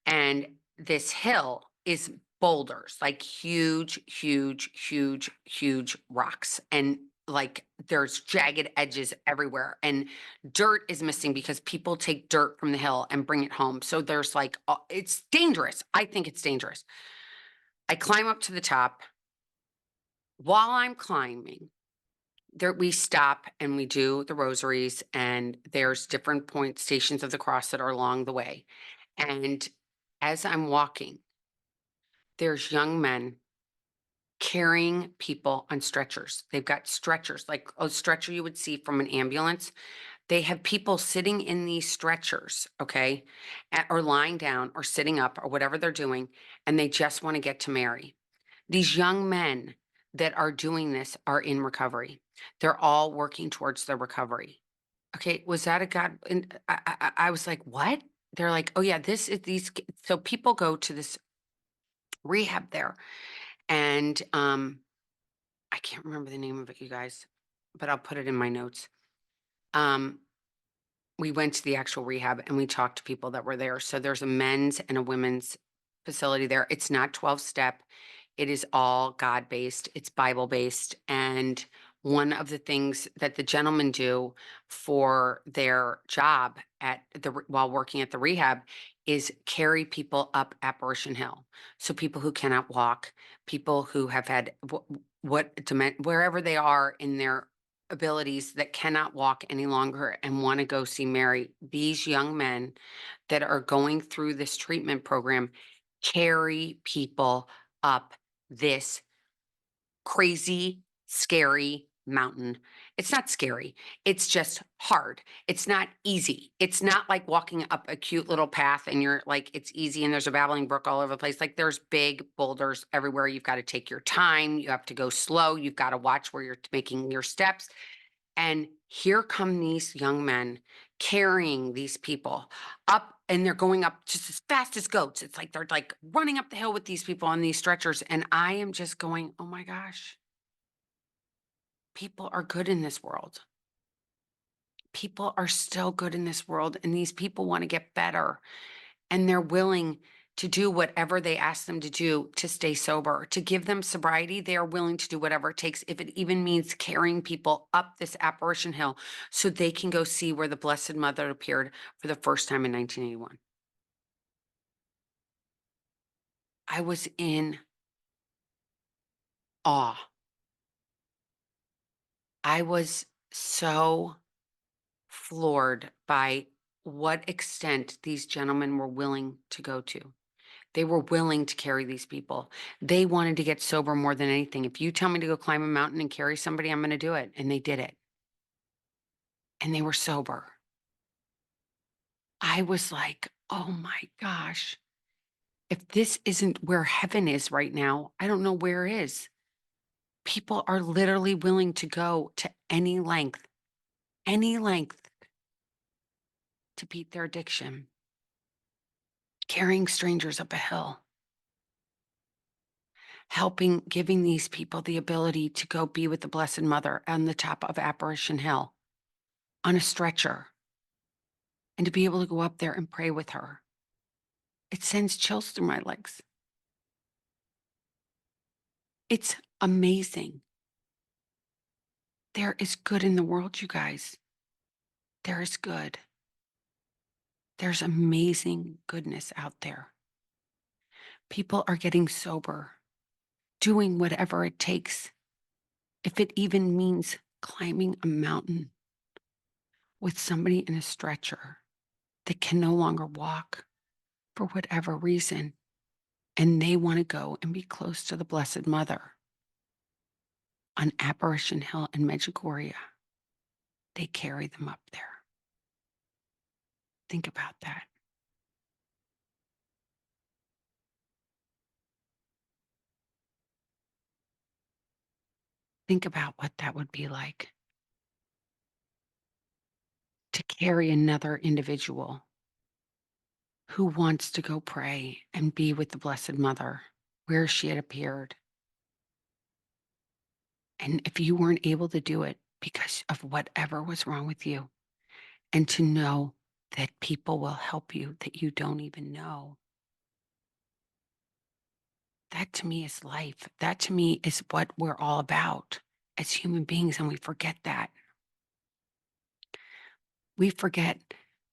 [SPEAKER 1] And this hill is boulders, like huge, huge, huge, huge rocks. And like there's jagged edges everywhere, and dirt is missing because people take dirt from the hill and bring it home. So there's like, it's dangerous. I think it's dangerous. I climb up to the top. While I'm climbing, there we stop and we do the rosaries, and there's different point stations of the cross that are along the way. And as I'm walking, there's young men carrying people on stretchers. They've got stretchers, like a stretcher you would see from an ambulance. They have people sitting in these stretchers, okay, or lying down or sitting up or whatever they're doing, and they just want to get to Mary. These young men that are doing this are in recovery. They're all working towards their recovery. Okay, was that a God? And I was like, what? They're like, oh yeah, this is these. So people go to this rehab there, and I can't remember the name of it, you guys, but I'll put it in my notes. Um, we went to the actual rehab and we talked to people that were there. So there's a men's and a women's facility there. It's not 12 step. It is all God based. It's Bible based. And one of the things that the gentlemen do for their job while working at the rehab is carry people up Apparition Hill. So people who cannot walk, people who have had wherever they are in their abilities that cannot walk any longer and want to go see Mary, these young men that are going through this treatment program carry people up this crazy, scary mountain. It's not scary. It's just hard. It's not easy. It's not like walking up a cute little path and you're like, it's easy and there's a babbling brook all over the place. Like there's big boulders everywhere. You've got to take your time. You have to go slow. You've got to watch where you're making your steps. And here come these young men carrying these people up, and they're going up just as fast as goats. It's like they're like running up the hill with these people on these stretchers. And I am just going, oh my gosh, people are good in this world. People are still good in this world. And these people want to get better. And they're willing to do whatever they ask them to do to stay sober, to give them sobriety. They are willing to do whatever it takes, if it even means carrying people up this Apparition Hill so they can go see where the Blessed Mother appeared for the first time in 1981. I was in awe. I was so floored by what extent these gentlemen were willing to go to. They were willing to carry these people. They wanted to get sober more than anything. If you tell me to go climb a mountain and carry somebody, I'm going to do it. And they did it. And they were sober. I was like, oh my gosh, if this isn't where heaven is right now, I don't know where is. People are literally willing to go to any length to beat their addiction, carrying strangers up a hill, giving these people the ability to go be with the Blessed Mother on the top of Apparition Hill on a stretcher, and to be able to go up there and pray with her. It sends chills through my legs. It's amazing. There is good in the world, you guys. There is good. There's amazing goodness out there. People are getting sober, doing whatever it takes. If it even means climbing a mountain with somebody in a stretcher that can no longer walk for whatever reason, and they want to go and be close to the Blessed Mother on Apparition Hill in Medjoria, they carry them up there. Think about that. Think about what that would be like to carry another individual who wants to go pray and be with the Blessed Mother where she had appeared. And if you weren't able to do it because of whatever was wrong with you, and to know that people will help you that you don't even know. That to me is life. That to me is what we're all about as human beings, and we forget that. We forget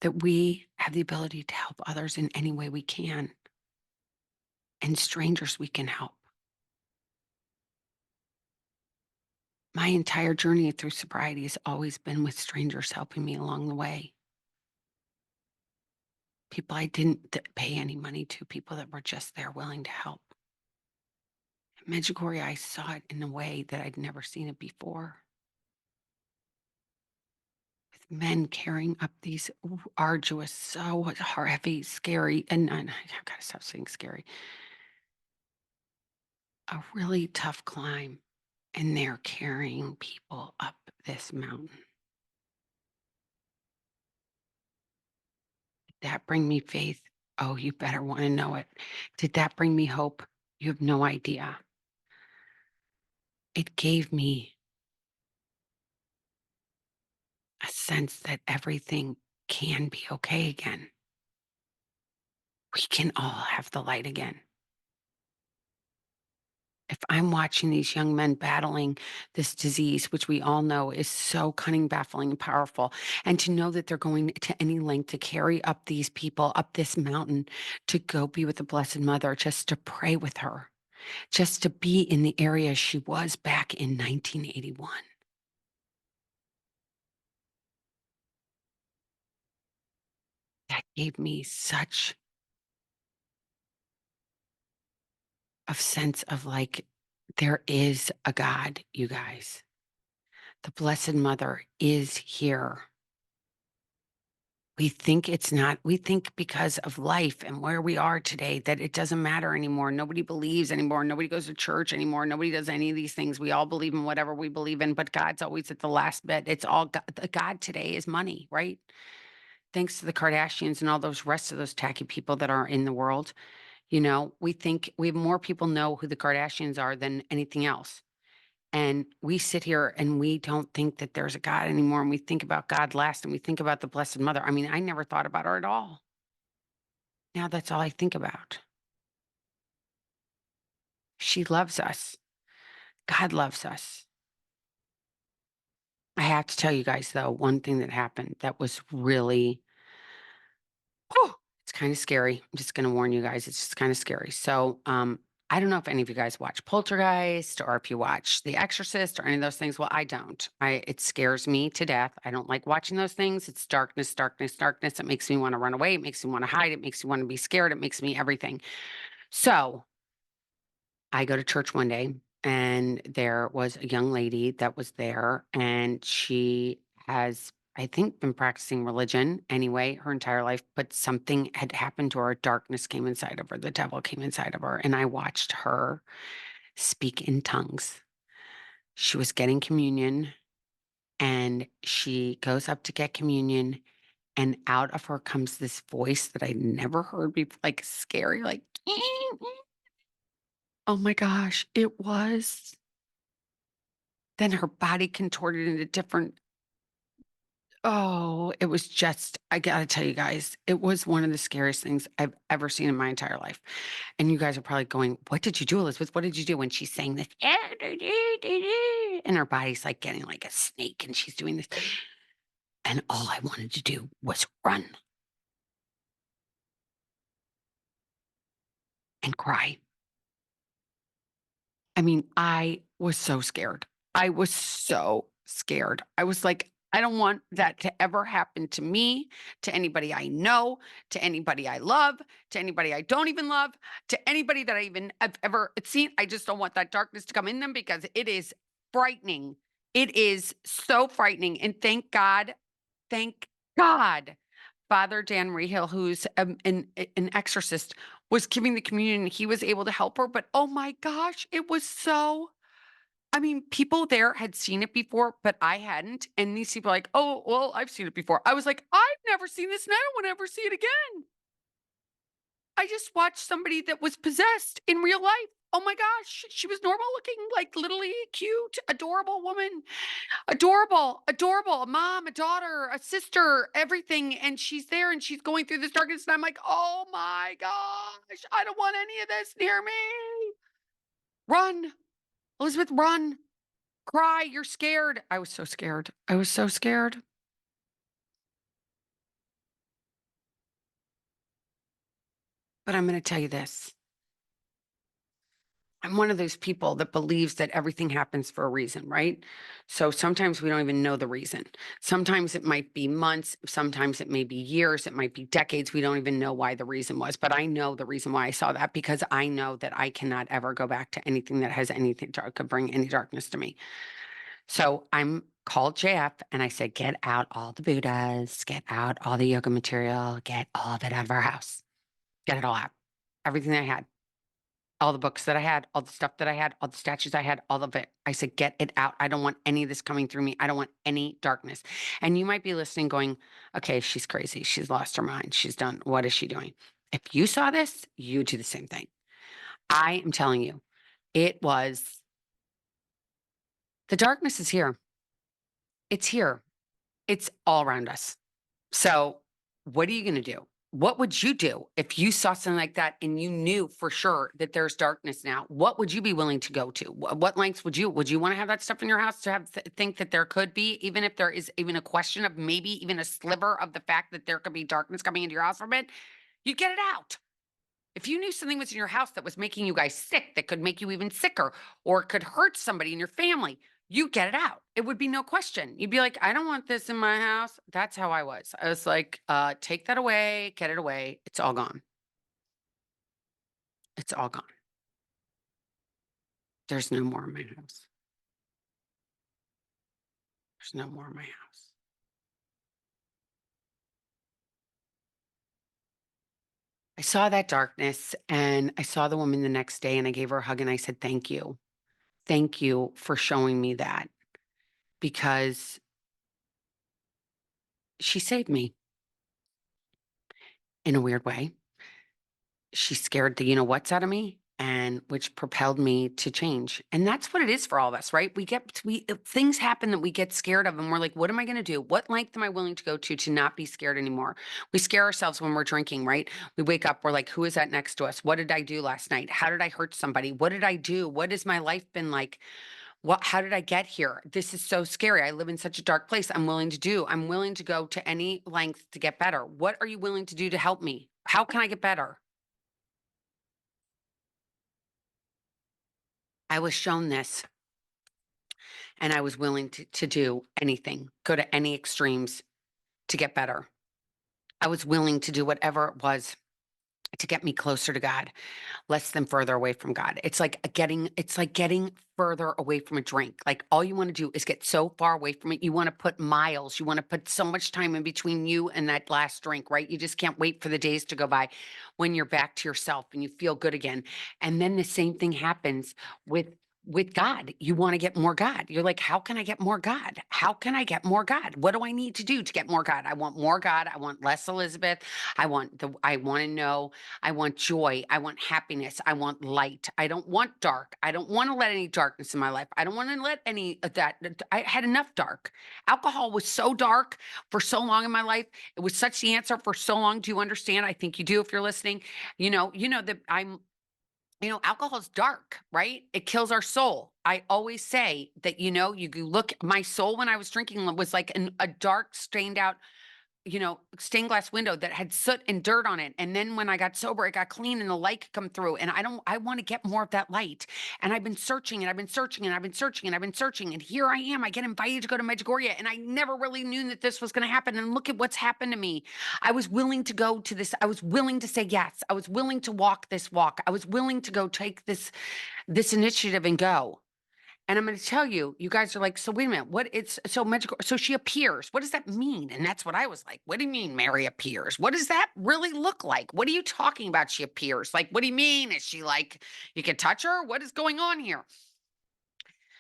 [SPEAKER 1] that we have the ability to help others in any way we can, and strangers we can help. My entire journey through sobriety has always been with strangers helping me along the way. People I didn't pay any money to, people that were just there willing to help. At Medjoria, I saw it in a way that I'd never seen it before. With men carrying up these arduous, so heavy, scary, and I've got to stop saying scary, a really tough climb. And they're carrying people up this mountain. Did that bring me faith? Oh, you better want to know it. Did that bring me hope? You have no idea. It gave me a sense that everything can be okay again. We can all have the light again. If I'm watching these young men battling this disease, which we all know is so cunning, baffling, and powerful, and to know that they're going to any length to carry up these people up this mountain to go be with the Blessed Mother, just to pray with her, just to be in the area she was back in 1981. That gave me such a sense of like, there is a God, you guys. The Blessed Mother is here. We think it's not. We think because of life and where we are today that it doesn't matter anymore. Nobody believes anymore. Nobody goes to church anymore. Nobody does any of these things. We all believe in whatever we believe in, but God's always at the last bit. It's all God. The God today is money, right? Thanks to the Kardashians and all those rest of those tacky people that are in the world. We think we have more people know who the Kardashians are than anything else. And we sit here and we don't think that there's a God anymore. And we think about God last and we think about the Blessed Mother. I mean, I never thought about her at all. Now that's all I think about. She loves us. God loves us. I have to tell you guys, though, one thing that happened that was really, oh, it's kind of scary. I'm just going to warn you guys, it's just kind of scary. So, I don't know if any of you guys watch Poltergeist or if you watch The Exorcist or any of those things. Well, I don't. It scares me to death. I don't like watching those things. It's darkness, darkness, darkness. It makes me want to run away. It makes me want to hide. It makes me want to be scared. It makes me everything. So I go to church one day and there was a young lady that was there and she has, I think, been practicing religion anyway her entire life, but something had happened to her. Darkness came inside of her. The devil came inside of her. And I watched her speak in tongues. She was getting communion and she goes up to get communion. And out of her comes this voice that I'd never heard before, like scary, like, oh my gosh, it was. Then her body contorted into different, oh, it was just, I gotta tell you guys, it was one of the scariest things I've ever seen in my entire life. And you guys are probably going, what did you do, Elizabeth? What did you do when she's saying this? And her body's like getting like a snake and she's doing this. And all I wanted to do was run and cry. I mean, I was so scared. I was so scared. I was like, I don't want that to ever happen to me, to anybody I know, to anybody I love, to anybody I don't even love, to anybody that I even have ever seen. I just don't want that darkness to come in them because it is frightening. It is so frightening. And thank God, Father Dan Rehill, who's an exorcist, was giving the communion. He was able to help her. But oh my gosh, it was so. I mean, people there had seen it before, but I hadn't. And these people are like, oh, well, I've seen it before. I was like, I've never seen this and I don't want to ever see it again. I just watched somebody that was possessed in real life. Oh my gosh, she was normal looking, like literally cute, adorable woman. Adorable, adorable, a mom, a daughter, a sister, everything, and she's there and she's going through this darkness, and I'm like, "Oh my gosh, I don't want any of this near me." Run, Elizabeth, run. Cry, you're scared. I was so scared. I was so scared. But I'm going to tell you this. I'm one of those people that believes that everything happens for a reason, right? So sometimes we don't even know the reason. Sometimes it might be months, sometimes it may be years, it might be decades. We don't even know why the reason was. But I know the reason why I saw that because I know that I cannot ever go back to anything that has anything to could bring any darkness to me. So I'm called JF and I said, get out all the Buddhas, get out all the yoga material, get all of it out of our house, get it all out. Everything I had, all the books that I had, all the stuff that I had, all the statues I had, all of it. I said, get it out. I don't want any of this coming through me. I don't want any darkness. And you might be listening going, okay, she's crazy. She's lost her mind. She's done. What is she doing? If you saw this, you would do the same thing. I am telling you, it was the darkness is here. It's here. It's all around us. So, what are you going to do? What would you do if you saw something like that and you knew for sure that there's darkness now? What would you be willing to go to? What lengths would you want to have that stuff in your house to have think that there could be, even if there is even a question of maybe even a sliver of the fact that there could be darkness coming into your house from it? You get it out. If you knew something was in your house that was making you guys sick, that could make you even sicker, or could hurt somebody in your family, you get it out. It would be no question. You'd be like, I don't want this in my house. That's how I was. I was like, take that away, get it away. It's all gone. It's all gone. There's no more in my house. There's no more in my house. I saw that darkness and I saw the woman the next day and I gave her a hug and I said, thank you. Thank you for showing me that because she saved me in a weird way. She scared the you know what's out of me and which propelled me to change. And that's what it is for all of us, right? Things happen that we get scared of and we're like, what am I going to do? What length am I willing to go to not be scared anymore? We scare ourselves when we're drinking, right? We wake up, we're like, who is that next to us? What did I do last night? How did I hurt somebody? What did I do? What has my life been like? How did I get here? This is so scary. I live in such a dark place. I'm willing to go to any length to get better. What are you willing to do to help me? How can I get better? I was shown this and I was willing to do anything, go to any extremes to get better. I was willing to do whatever it was to get me closer to God, less than further away from God. It's like getting further away from a drink. Like all you want to do is get so far away from it. You want to put miles, you want to put so much time in between you and that last drink, right? You just can't wait for the days to go by when you're back to yourself and you feel good again. And then the same thing happens with God. You want to get more God. You're like, how can I get more God? How can I get more God? What do I need to do to get more God? I want more God. I want less Elizabeth. I want to know. I want joy. I want happiness. I want light. I don't want dark. I don't want to let any darkness in my life. I don't want to let any of that. I had enough dark. Alcohol was so dark for so long in my life. It was such the answer for so long. Do you understand? I think you do if you're listening. You know that alcohol's dark, right? It kills our soul. I always say that, you look, my soul when I was drinking was like a dark, stained out stained glass window that had soot and dirt on it. And then when I got sober, it got clean and the light could come through. And I want to get more of that light. And I've been searching and I've been searching and I've been searching and I've been searching. And here I am. I get invited to go to Medjoria. And I never really knew that this was going to happen. And look at what's happened to me. I was willing to go to this. I was willing to say yes. I was willing to walk this walk. I was willing to go take this initiative and go. And I'm going to tell you, you guys are like, so wait a minute, what it's so magical. So she appears. What does that mean? And that's what I was like, what do you mean Mary appears? What does that really look like? What are you talking about? She appears. Like, what do you mean? Is she like, you can touch her? What is going on here?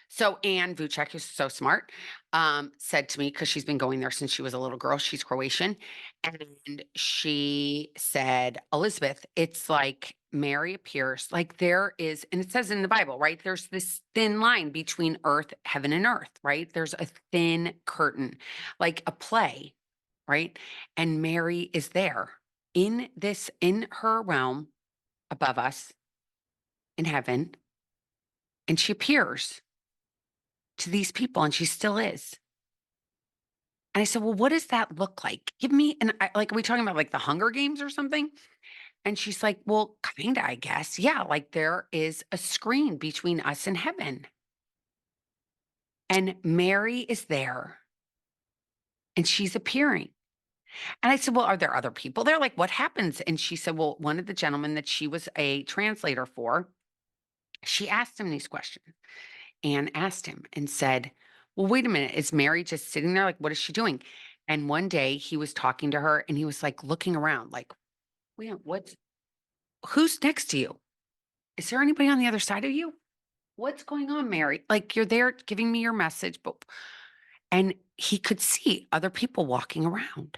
[SPEAKER 1] So Anne Vucek, who's so smart, said to me, because she's been going there since she was a little girl, she's Croatian, and she said, Elizabeth, it's like Mary appears, like there is, and it says in the Bible, right? There's this thin line between earth, heaven, and earth, right? There's a thin curtain, like a play, right? And Mary is there in her realm above us in heaven, and she appears. to these people, and she still is. And I said, "Well, what does that look like? Give me," and like, are we talking about like the Hunger Games or something? And she's like, "Well, kinda, I guess. Yeah, like there is a screen between us and heaven." And Mary is there and she's appearing. And I said, "Well, are there other people there? Like, what happens?" And she said, "Well, one of the gentlemen that she was a translator for, she asked him these questions. And asked him and said, "Well, wait a minute. Is Mary just sitting there? Like, what is she doing?" And one day he was talking to her and he was like looking around, like, "Wait, who's next to you? Is there anybody on the other side of you? What's going on, Mary? Like, you're there giving me your message, but," and he could see other people walking around.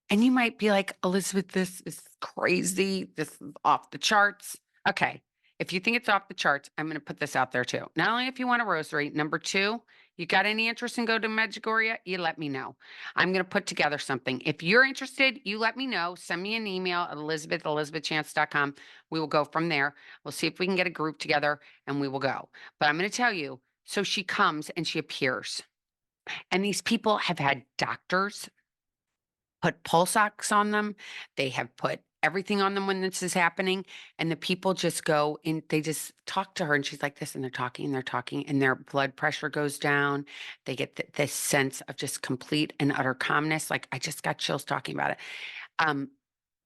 [SPEAKER 1] And you might be like, "Elizabeth, this is crazy. This is off the charts." Okay. If you think it's off the charts, I'm going to put this out there too. Not only if you want a rosary, number two, you got any interest in go to Medjugorje, you let me know. I'm going to put together something. If you're interested, you let me know. Send me an email at elizabeth@elizabethchance.com. We will go from there. We'll see if we can get a group together and we will go. But I'm going to tell you, so she comes and she appears. And these people have had doctors put pulse ox on them. They have put everything on them when this is happening. And the people just go and they just talk to her. And she's like this, and they're talking, and their blood pressure goes down. They get this sense of just complete and utter calmness. Like I just got chills talking about it. Um,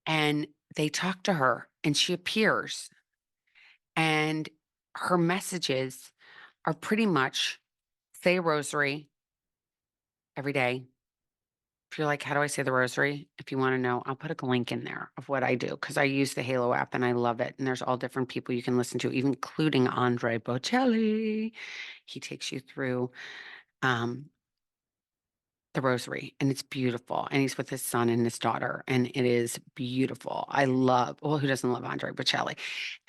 [SPEAKER 1] and they talk to her, and she appears, and her messages are pretty much say a rosary every day. If you're like, "How do I say the rosary?" If you wanna know, I'll put a link in there of what I do because I use the Halo app and I love it, and there's all different people you can listen to, even including Andre Bocelli. He takes you through, um, the rosary, and it's beautiful, and he's with his son and his daughter, and it is beautiful. I love well, who doesn't love Andre Bocelli?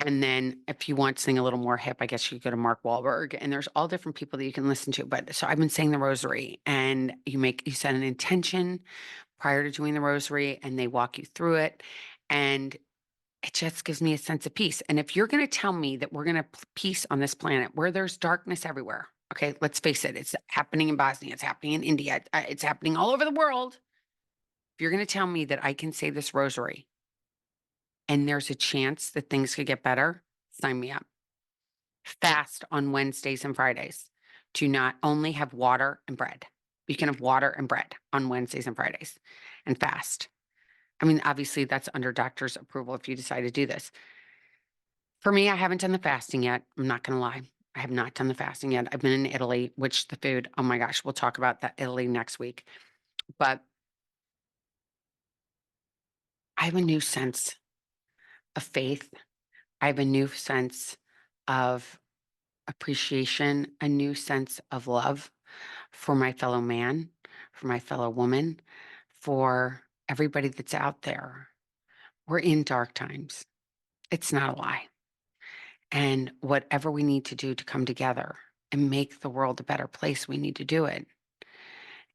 [SPEAKER 1] And then if you want something a little more hip, I guess you go to Mark Wahlberg, and there's all different people that you can listen to, but so I've been saying the rosary, and you set an intention prior to doing the rosary and they walk you through it. And it just gives me a sense of peace. And if you're going to tell me that we're going to peace on this planet where there's darkness everywhere, okay, let's face it, it's happening in Bosnia, it's happening in India, it's happening all over the world. If you're going to tell me that I can say this rosary and there's a chance that things could get better, sign me up. Fast on Wednesdays and Fridays. Do not only have water and bread. You can have water and bread on Wednesdays and Fridays and fast. I mean, obviously, that's under doctor's approval if you decide to do this. For me, I haven't done the fasting yet. I'm not going to lie. I have not done the fasting yet. I've been in Italy, which the food, oh my gosh, we'll talk about that Italy next week. But I have a new sense of faith. I have a new sense of appreciation, a new sense of love for my fellow man, for my fellow woman, for everybody that's out there. We're in dark times. It's not a lie. And whatever we need to do to come together and make the world a better place, we need to do it.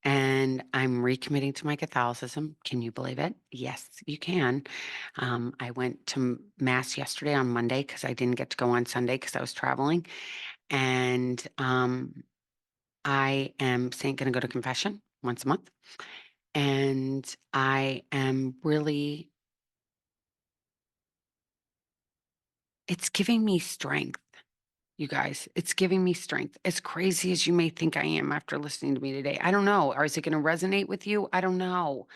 [SPEAKER 1] And I'm recommitting to my Catholicism. Can you believe it? Yes, you can. I went to Mass yesterday on Monday because I didn't get to go on Sunday because I was traveling. And I am saying going to go to confession once a month. And I am really, it's giving me strength. You guys, it's giving me strength. As crazy as you may think I am after listening to me today, I don't know. Or is it going to resonate with you? I don't know.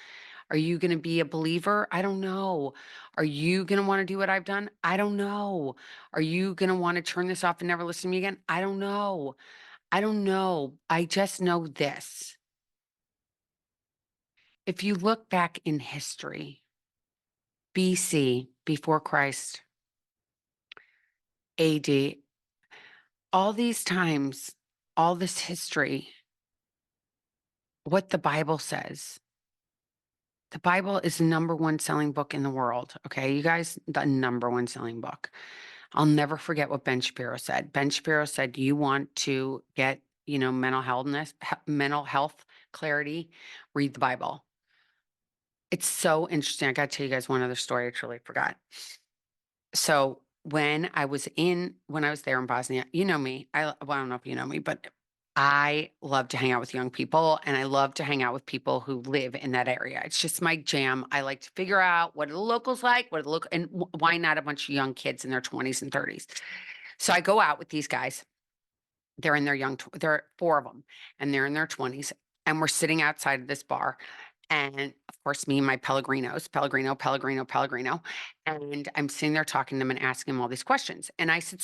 [SPEAKER 1] Are you going to be a believer? I don't know. Are you going to want to do what I've done? I don't know. Are you going to want to turn this off and never listen to me again? I don't know. I don't know. I just know this. If you look back in history, BC, before Christ, AD, all these times, all this history, what the Bible says. The Bible is the number one selling book in the world. Okay, you guys, the number one selling book. I'll never forget what Ben Shapiro said. Ben Shapiro said, "You want to get, mental health clarity, read the Bible." It's so interesting. I got to tell you guys one other story I truly forgot. So when I was there in Bosnia, you know me. I don't know if you know me, but I love to hang out with young people and I love to hang out with people who live in that area. It's just my jam. I like to figure out what are the locals like, what are the local, and why not a bunch of young kids in their 20s and 30s. So I go out with these guys. They're in their there are four of them, and they're in their 20s. And we're sitting outside of this bar. And of course, me and my Pellegrino. And I'm sitting there talking to them and asking them all these questions. And I said,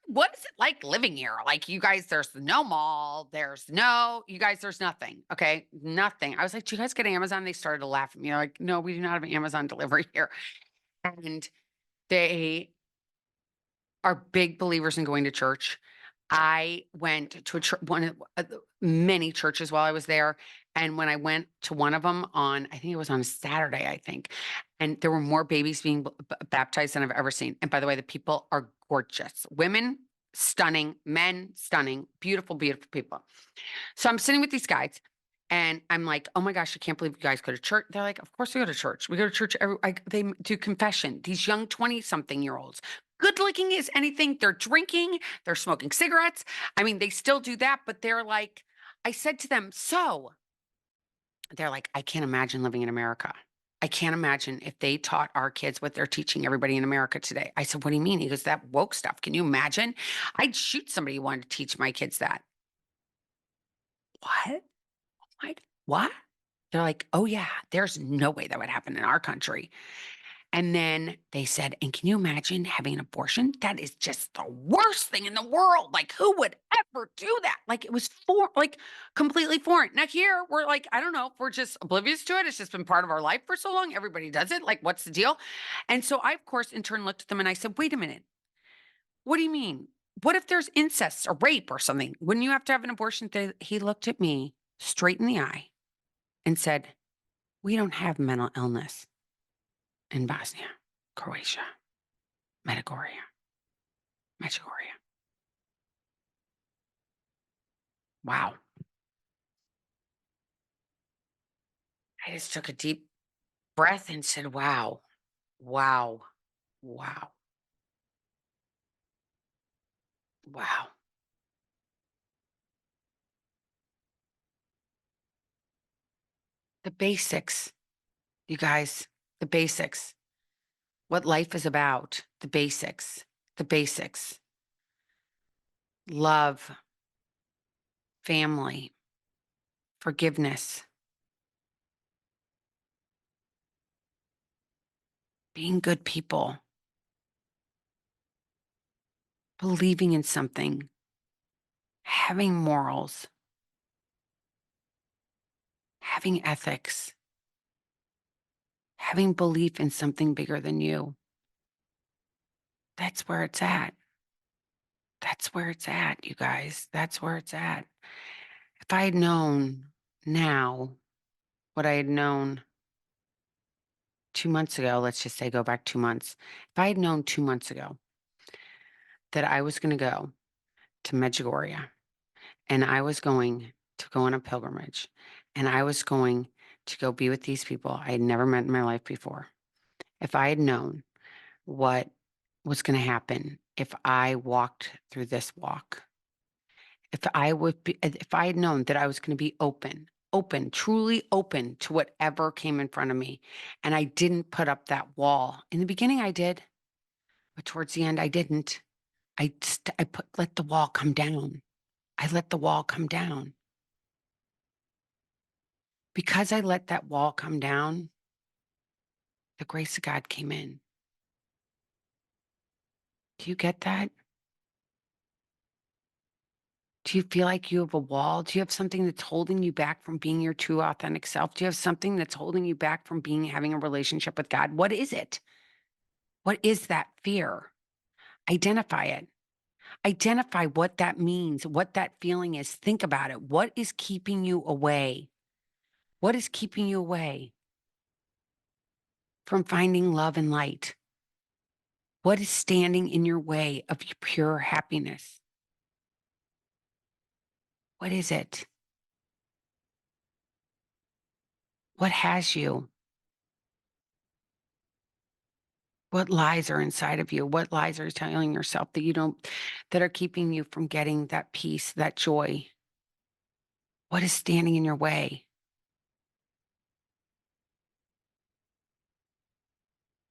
[SPEAKER 1] what is it like living here? Like, you guys, there's no mall, you guys, there's nothing. Okay. Nothing. I was like, do you guys get Amazon? They started to laugh at me. Like, no, we do not have Amazon delivery here. And they are big believers in going to church. I went to one of many churches while I was there. And when I went to one of them I think it was on a Saturday, I think, and there were more babies being baptized than I've ever seen. And by the way, the people are gorgeous. Women, stunning. Men, stunning. Beautiful, beautiful people. So I'm sitting with these guys and I'm like, oh my gosh, I can't believe you guys go to church. They're like, of course we go to church. We go to church they do confession. These young 20-something-year-olds, good looking as anything. They're drinking, they're smoking cigarettes. I mean, they still do that, but they're like, I said to them, so they're like, I can't imagine living in America. I can't imagine if they taught our kids what they're teaching everybody in America today. I said, what do you mean? He goes, that woke stuff. Can you imagine? I'd shoot somebody who wanted to teach my kids that. What? Like, what? They're like, oh, yeah, there's no way that would happen in our country. And then they said, and can you imagine having an abortion? That is just the worst thing in the world. Like, who would ever do that? Like, it was like completely foreign. Now, here, we're like, I don't know, if we're just oblivious to it. It's just been part of our life for so long. Everybody does it. Like, what's the deal? And so I, of course, in turn looked at them and I said, wait a minute. What do you mean? What if there's incest or rape or something? Wouldn't you have to have an abortion? He looked at me straight in the eye and said, we don't have mental illness in Bosnia, Croatia, Medjoria, Medjoria. Wow. I just took a deep breath and said, wow, wow, wow, wow. The basics, you guys, the basics, what life is about, the basics, love, family, forgiveness, being good people, believing in something, having morals, having ethics, having belief in something bigger than you. That's where it's at. That's where it's at, you guys. That's where it's at. If I had known now what I had known 2 months ago, let's just say go back 2 months. If I had known 2 months ago that I was going to go to Medjugorje and I was going to go on a pilgrimage and I was going to go be with these people I had never met in my life before, if I had known what was going to happen if I walked through this walk, if I had known that I was going to be open, truly open to whatever came in front of me, and I didn't put up that wall. In the beginning, I did, but towards the end, I didn't. Let the wall come down. I let the wall come down. Because I let that wall come down, the grace of God came in. Do you get that? Do you feel like you have a wall? Do you have something that's holding you back from being your true authentic self? Do you have something that's holding you back from having a relationship with God? What is it? What is that fear? Identify it. Identify what that means, what that feeling is. Think about it. What is keeping you away? What is keeping you away from finding love and light? What is standing in your way of your pure happiness? What is it? What has you? What lies are inside of you? What lies are you telling yourself that you don't, that are keeping you from getting that peace, that joy? What is standing in your way?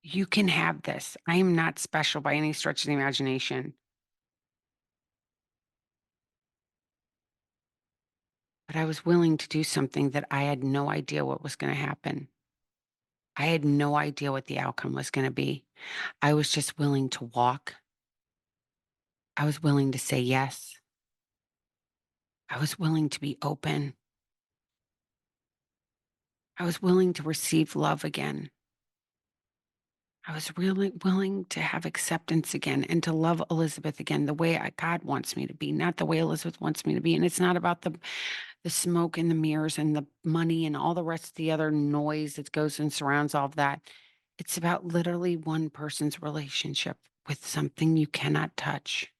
[SPEAKER 1] You can have this. I am not special by any stretch of the imagination, but I was willing to do something that I had no idea what was going to happen. I had no idea what the outcome was going to be. I was just willing to walk. I was willing to say yes. I was willing to be open. I was willing to receive love again. I was really willing to have acceptance again and to love Elizabeth again the way God wants me to be, not the way Elizabeth wants me to be. And it's not about the smoke and the mirrors and the money and all the rest of the other noise that goes and surrounds all of that. It's about literally one person's relationship with something you cannot touch.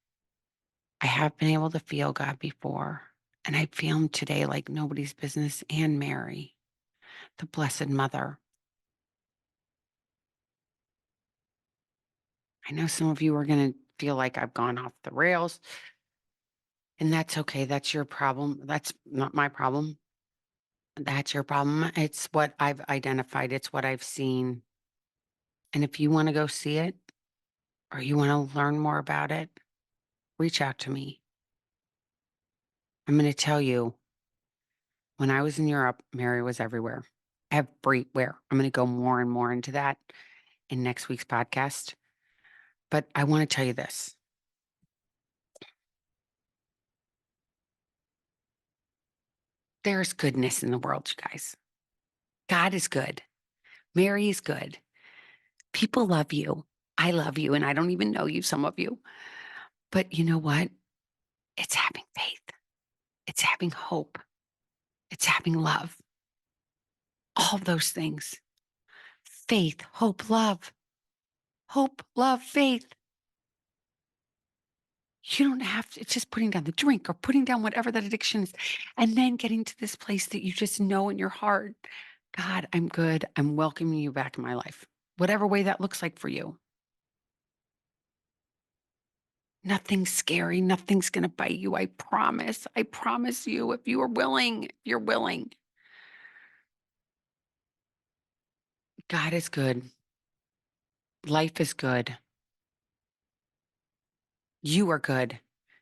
[SPEAKER 1] I have been able to feel God before, and I feel him today like nobody's business. And Mary, the Blessed Mother. I know some of you are going to feel like I've gone off the rails, and that's okay. That's your problem. That's not my problem. That's your problem. It's what I've identified, it's what I've seen. And if you want to go see it or you want to learn more about it, reach out to me. I'm going to tell you, when I was in Europe, Mary was everywhere. Everywhere. I'm going to go more and more into that in next week's podcast. But I want to tell you this. There's goodness in the world, you guys. God is good. Mary is good. People love you. I love you, and I don't even know you, some of you. But you know what? It's having faith. It's having hope. It's having love. All of those things. Faith, hope, love. Hope, love, faith. You don't have to, it's just putting down the drink or putting down whatever that addiction is, and then getting to this place that you just know in your heart, God, I'm good. I'm welcoming you back in my life, whatever way that looks like for you. Nothing's scary. Nothing's going to bite you. I promise. I promise you, if you are willing, if you're willing. God is good. Life is good. You are good.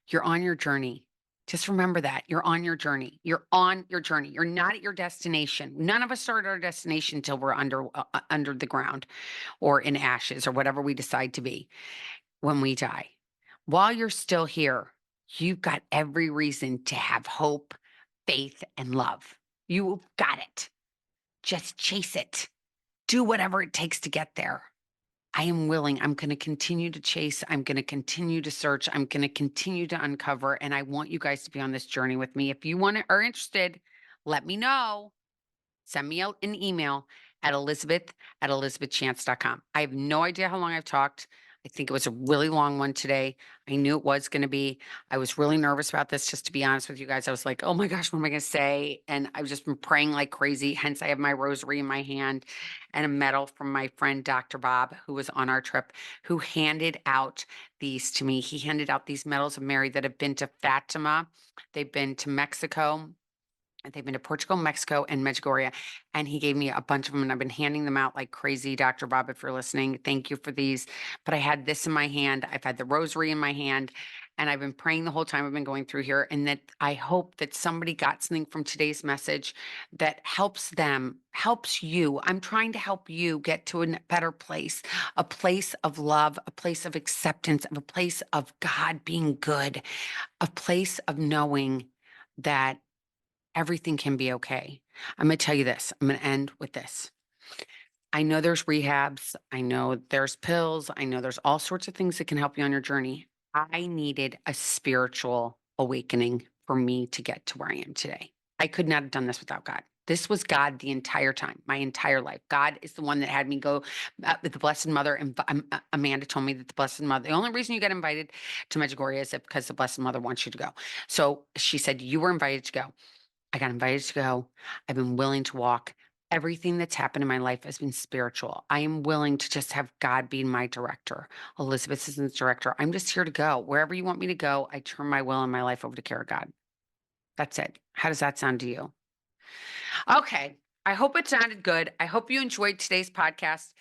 [SPEAKER 1] You're on your journey. Just remember that you're on your journey. You're on your journey. You're not at your destination. None of us start our destination until we're under the ground or in ashes or whatever we decide to be when we die. While you're still here, you've got every reason to have hope, faith, and love. You've got it. Just chase it. Do whatever it takes to get there. I am willing. I'm going to continue to chase. I'm going to continue to search. I'm going to continue to uncover. And I want you guys to be on this journey with me. If you are interested, let me know. Send me an email at elizabeth@elizabethchance.com. I have no idea how long I've talked. I think it was a really long one today. I knew it was going to be. I was really nervous about this, just to be honest with you guys. I was like, oh my gosh, what am I going to say? And I've just been praying like crazy. Hence, I have my rosary in my hand and a medal from my friend, Dr. Bob, who was on our trip, who handed out these to me. He handed out these medals of Mary that have been to Fatima. They've been to Mexico. They've been to Portugal, Mexico, and Medjoria. And he gave me a bunch of them, and I've been handing them out like crazy. Dr. Bob, if you're listening, thank you for these. But I had this in my hand. I've had the rosary in my hand, and I've been praying the whole time I've been going through here. And that I hope that somebody got something from today's message that helps them, helps you. I'm trying to help you get to a better place, a place of love, a place of acceptance, of a place of God being good, a place of knowing that everything can be okay. I'm going to tell you this. I'm going to end with this. I know there's rehabs. I know there's pills. I know there's all sorts of things that can help you on your journey. I needed a spiritual awakening for me to get to where I am today. I could not have done this without God. This was God the entire time, my entire life. God is the one that had me go with the Blessed Mother. And Amanda told me that the Blessed Mother, the only reason you got invited to Medjugorje is because the Blessed Mother wants you to go. So she said, you were invited to go. I got invited to go. I've been willing to walk. Everything that's happened in my life has been spiritual. I am willing to just have God be my director. Elizabeth isn't the director. I'm just here to go. Wherever you want me to go, I turn my will and my life over to care of God. That's it. How does that sound to you? Okay. I hope it sounded good. I hope you enjoyed today's podcast.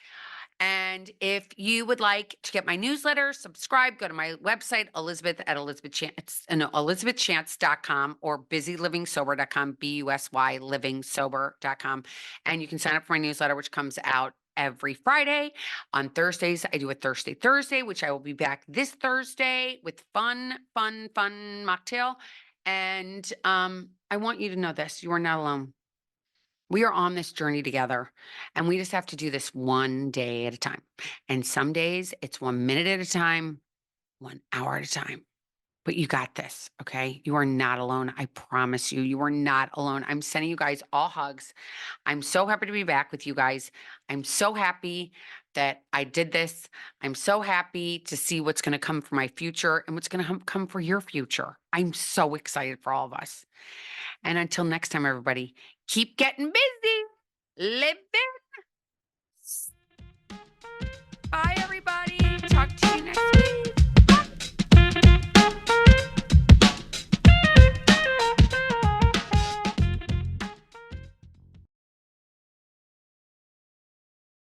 [SPEAKER 1] And if you would like to get my newsletter, subscribe, go to my website, Elizabeth at elizabethchance.com or busylivingsober.com, BUSY livingsober.com. And you can sign up for my newsletter, which comes out every Friday. On Thursdays, I do a Thursday, which I will be back this Thursday with fun mocktail. And I want you to know this, you are not alone. We are on this journey together, and we just have to do this one day at a time. And some days it's 1 minute at a time, 1 hour at a time. But you got this, okay? You are not alone. I promise you, you are not alone. I'm sending you guys all hugs. I'm so happy to be back with you guys. I'm so happy that I did this. I'm so happy to see what's going to come for my future and what's going to come for your future. I'm so excited for all of us. And until next time, everybody, keep getting busy. Living. Bye.